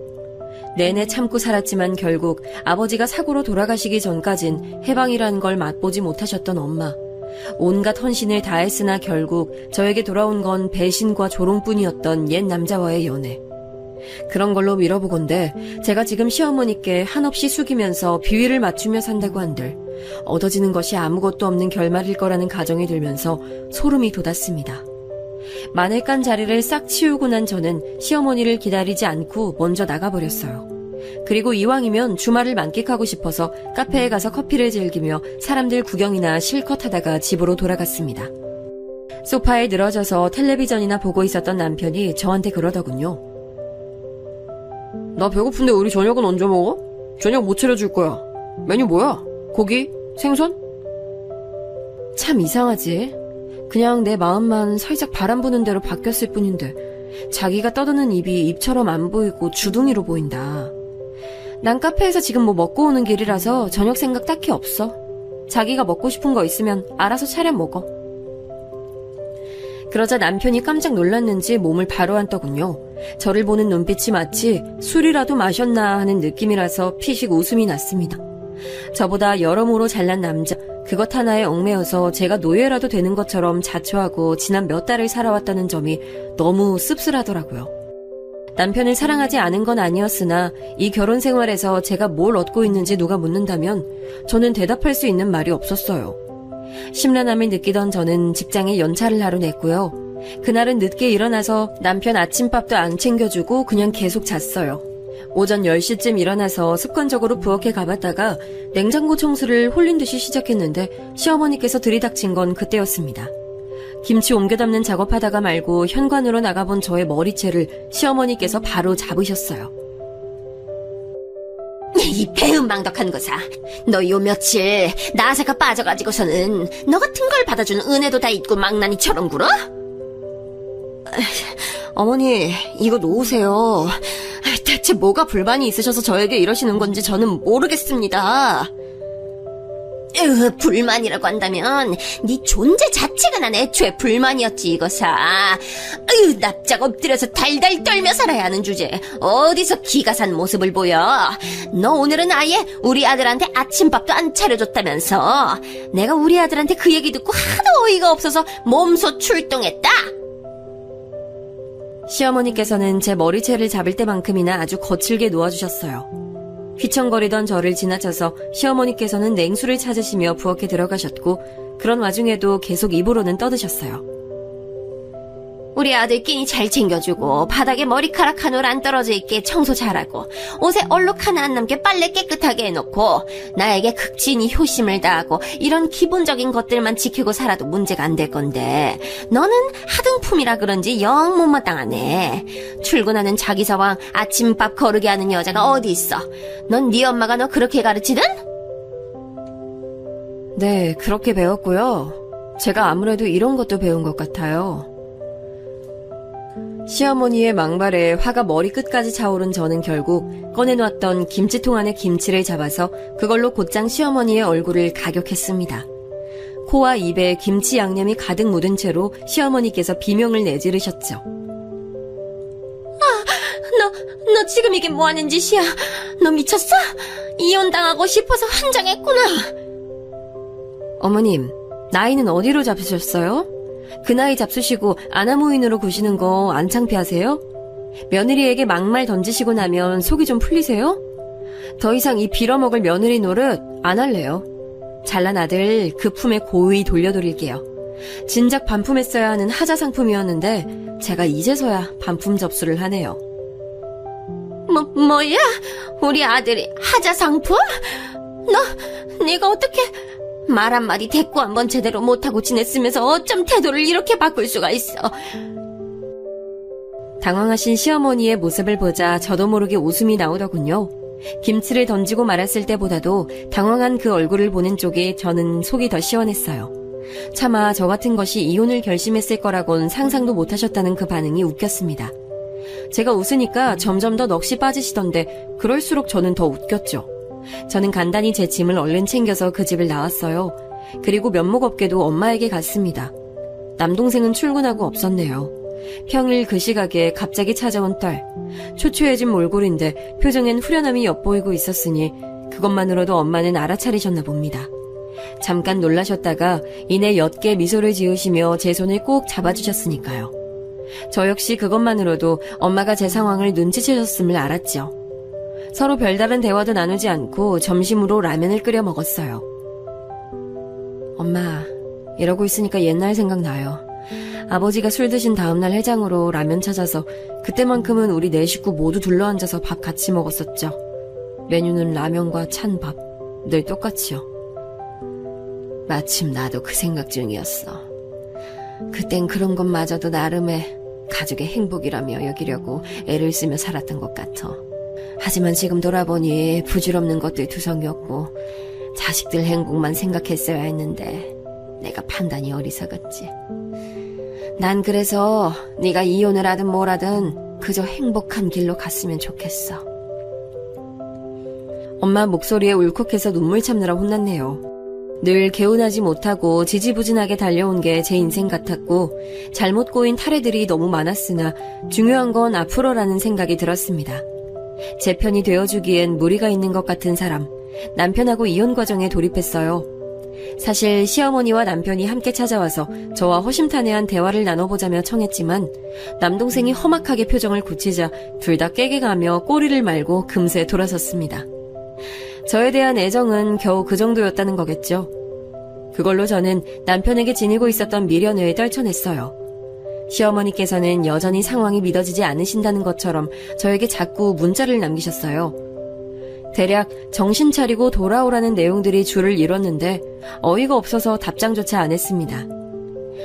내내 참고 살았지만 결국 아버지가 사고로 돌아가시기 전까진 해방이라는 걸 맛보지 못하셨던 엄마. 온갖 헌신을 다했으나 결국 저에게 돌아온 건 배신과 조롱뿐이었던 옛 남자와의 연애. 그런 걸로 밀어보건대 제가 지금 시어머니께 한없이 숙이면서 비위를 맞추며 산다고 한들 얻어지는 것이 아무것도 없는 결말일 거라는 가정이 들면서 소름이 돋았습니다. 마늘 깐 자리를 싹 치우고 난 저는 시어머니를 기다리지 않고 먼저 나가버렸어요. 그리고 이왕이면 주말을 만끽하고 싶어서 카페에 가서 커피를 즐기며 사람들 구경이나 실컷 하다가 집으로 돌아갔습니다. 소파에 늘어져서 텔레비전이나 보고 있었던 남편이 저한테 그러더군요. 나 배고픈데 우리 저녁은 언제 먹어? 저녁 못 차려줄 거야. 메뉴 뭐야? 고기? 생선? 참 이상하지. 그냥 내 마음만 살짝 바람 부는 대로 바뀌었을 뿐인데 자기가 떠드는 입이 입처럼 안 보이고 주둥이로 보인다. 난 카페에서 지금 뭐 먹고 오는 길이라서 저녁 생각 딱히 없어. 자기가 먹고 싶은 거 있으면 알아서 차려 먹어. 그러자 남편이 깜짝 놀랐는지 몸을 바로 앉더군요. 저를 보는 눈빛이 마치 술이라도 마셨나 하는 느낌이라서 피식 웃음이 났습니다. 저보다 여러모로 잘난 남자, 그것 하나에 얽매여서 제가 노예라도 되는 것처럼 자초하고 지난 몇 달을 살아왔다는 점이 너무 씁쓸하더라고요. 남편을 사랑하지 않은 건 아니었으나 이 결혼 생활에서 제가 뭘 얻고 있는지 누가 묻는다면 저는 대답할 수 있는 말이 없었어요. 심란함을 느끼던 저는 직장에 연차를 하러 냈고요. 그날은 늦게 일어나서 남편 아침밥도 안 챙겨주고 그냥 계속 잤어요. 오전 10시쯤 일어나서 습관적으로 부엌에 가봤다가 냉장고 청소를 홀린 듯이 시작했는데 시어머니께서 들이닥친 건 그때였습니다. 김치 옮겨 담는 작업하다가 말고 현관으로 나가본 저의 머리채를 시어머니께서 바로 잡으셨어요. 이 배은망덕한 거사. 너 요 며칠 나사가 빠져가지고서는 너 같은 걸 받아주는 은혜도 다 잊고 망나니처럼 굴어? 어머니, 이거 놓으세요. 대체 뭐가 불만이 있으셔서 저에게 이러시는 건지 저는 모르겠습니다. 불만이라고 한다면 네 존재 자체가 난 애초에 불만이었지 이거사. 납작 엎드려서 달달 떨며 살아야 하는 주제 어디서 기가 산 모습을 보여. 너 오늘은 아예 우리 아들한테 아침밥도 안 차려줬다면서. 내가 우리 아들한테 그 얘기 듣고 하도 어이가 없어서 몸소 출동했다. 시어머니께서는 제 머리채를 잡을 때만큼이나 아주 거칠게 놓아주셨어요. 휘청거리던 저를 지나쳐서 시어머니께서는 냉수를 찾으시며 부엌에 들어가셨고 그런 와중에도 계속 입으로는 떠드셨어요. 우리 아들 끼니 잘 챙겨주고 바닥에 머리카락 한 올 안 떨어져 있게 청소 잘하고 옷에 얼룩 하나 안 남게 빨래 깨끗하게 해놓고 나에게 극진히 효심을 다하고 이런 기본적인 것들만 지키고 살아도 문제가 안 될 건데 너는 하등품이라 그런지 영 못마땅하네. 출근하는 자기 서방 아침밥 거르게 하는 여자가 어디 있어. 넌 네 엄마가 너 그렇게 가르치든? 네, 그렇게 배웠고요. 제가 아무래도 이런 것도 배운 것 같아요. 시어머니의 망발에 화가 머리끝까지 차오른 저는 결국 꺼내놓았던 김치통 안에 김치를 잡아서 그걸로 곧장 시어머니의 얼굴을 가격했습니다. 코와 입에 김치 양념이 가득 묻은 채로 시어머니께서 비명을 내지르셨죠. 너 지금 이게 뭐 하는 짓이야? 너 미쳤어? 이혼당하고 싶어서 환장했구나. 어머님, 나이는 어디로 잡수셨어요? 그 나이 잡수시고 아나무인으로 구시는 거 안 창피하세요? 며느리에게 막말 던지시고 나면 속이 좀 풀리세요? 더 이상 이 빌어먹을 며느리 노릇 안 할래요. 잘난 아들 그 품에 고의 돌려드릴게요. 진작 반품했어야 하는 하자 상품이었는데 제가 이제서야 반품 접수를 하네요. 뭐야? 우리 아들이 하자 상품? 네가 어떻게 말 한마디 대꾸 한번 제대로 못하고 지냈으면서 어쩜 태도를 이렇게 바꿀 수가 있어. 당황하신 시어머니의 모습을 보자 저도 모르게 웃음이 나오더군요. 김치를 던지고 말았을 때보다도 당황한 그 얼굴을 보는 쪽에 저는 속이 더 시원했어요. 차마 저 같은 것이 이혼을 결심했을 거라곤 상상도 못하셨다는 그 반응이 웃겼습니다. 제가 웃으니까 점점 더 넋이 빠지시던데 그럴수록 저는 더 웃겼죠. 저는 간단히 제 짐을 얼른 챙겨서 그 집을 나왔어요. 그리고 면목 없게도 엄마에게 갔습니다. 남동생은 출근하고 없었네요. 평일 그 시각에 갑자기 찾아온 딸. 초췌해진 몰골인데 표정엔 후련함이 엿보이고 있었으니 그것만으로도 엄마는 알아차리셨나 봅니다. 잠깐 놀라셨다가 이내 옅게 미소를 지으시며 제 손을 꼭 잡아주셨으니까요. 저 역시 그것만으로도 엄마가 제 상황을 눈치채셨음을 알았죠. 서로 별다른 대화도 나누지 않고 점심으로 라면을 끓여 먹었어요. 엄마, 이러고 있으니까 옛날 생각나요. 아버지가 술 드신 다음날 해장으로 라면 찾아서 그때만큼은 우리 네 식구 모두 둘러앉아서 밥 같이 먹었었죠. 메뉴는 라면과 찬 밥, 늘 똑같이요. 마침 나도 그 생각 중이었어. 그땐 그런 것마저도 나름의 가족의 행복이라며 여기려고 애를 쓰며 살았던 것 같아. 하지만 지금 돌아보니 부질없는 것들 투성이었고 자식들 행복만 생각했어야 했는데 내가 판단이 어리석었지. 난 그래서 네가 이혼을 하든 뭘 하든 그저 행복한 길로 갔으면 좋겠어. 엄마 목소리에 울컥해서 눈물 참느라 혼났네요. 늘 개운하지 못하고 지지부진하게 달려온 게 제 인생 같았고 잘못 꼬인 탈애들이 너무 많았으나 중요한 건 앞으로라는 생각이 들었습니다. 제 편이 되어주기엔 무리가 있는 것 같은 사람, 남편하고 이혼 과정에 돌입했어요. 사실 시어머니와 남편이 함께 찾아와서 저와 허심탄회한 대화를 나눠보자며 청했지만 남동생이 험악하게 표정을 굳히자 둘 다 깨갱하며 꼬리를 말고 금세 돌아섰습니다. 저에 대한 애정은 겨우 그 정도였다는 거겠죠. 그걸로 저는 남편에게 지니고 있었던 미련을 떨쳐냈어요. 시어머니께서는 여전히 상황이 믿어지지 않으신다는 것처럼 저에게 자꾸 문자를 남기셨어요. 대략 정신 차리고 돌아오라는 내용들이 줄을 이뤘는데 어이가 없어서 답장조차 안 했습니다.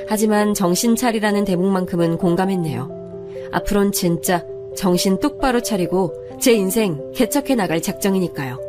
하지만 정신 차리라는 대목만큼은 공감했네요. 앞으론 진짜 정신 똑바로 차리고 제 인생 개척해 나갈 작정이니까요.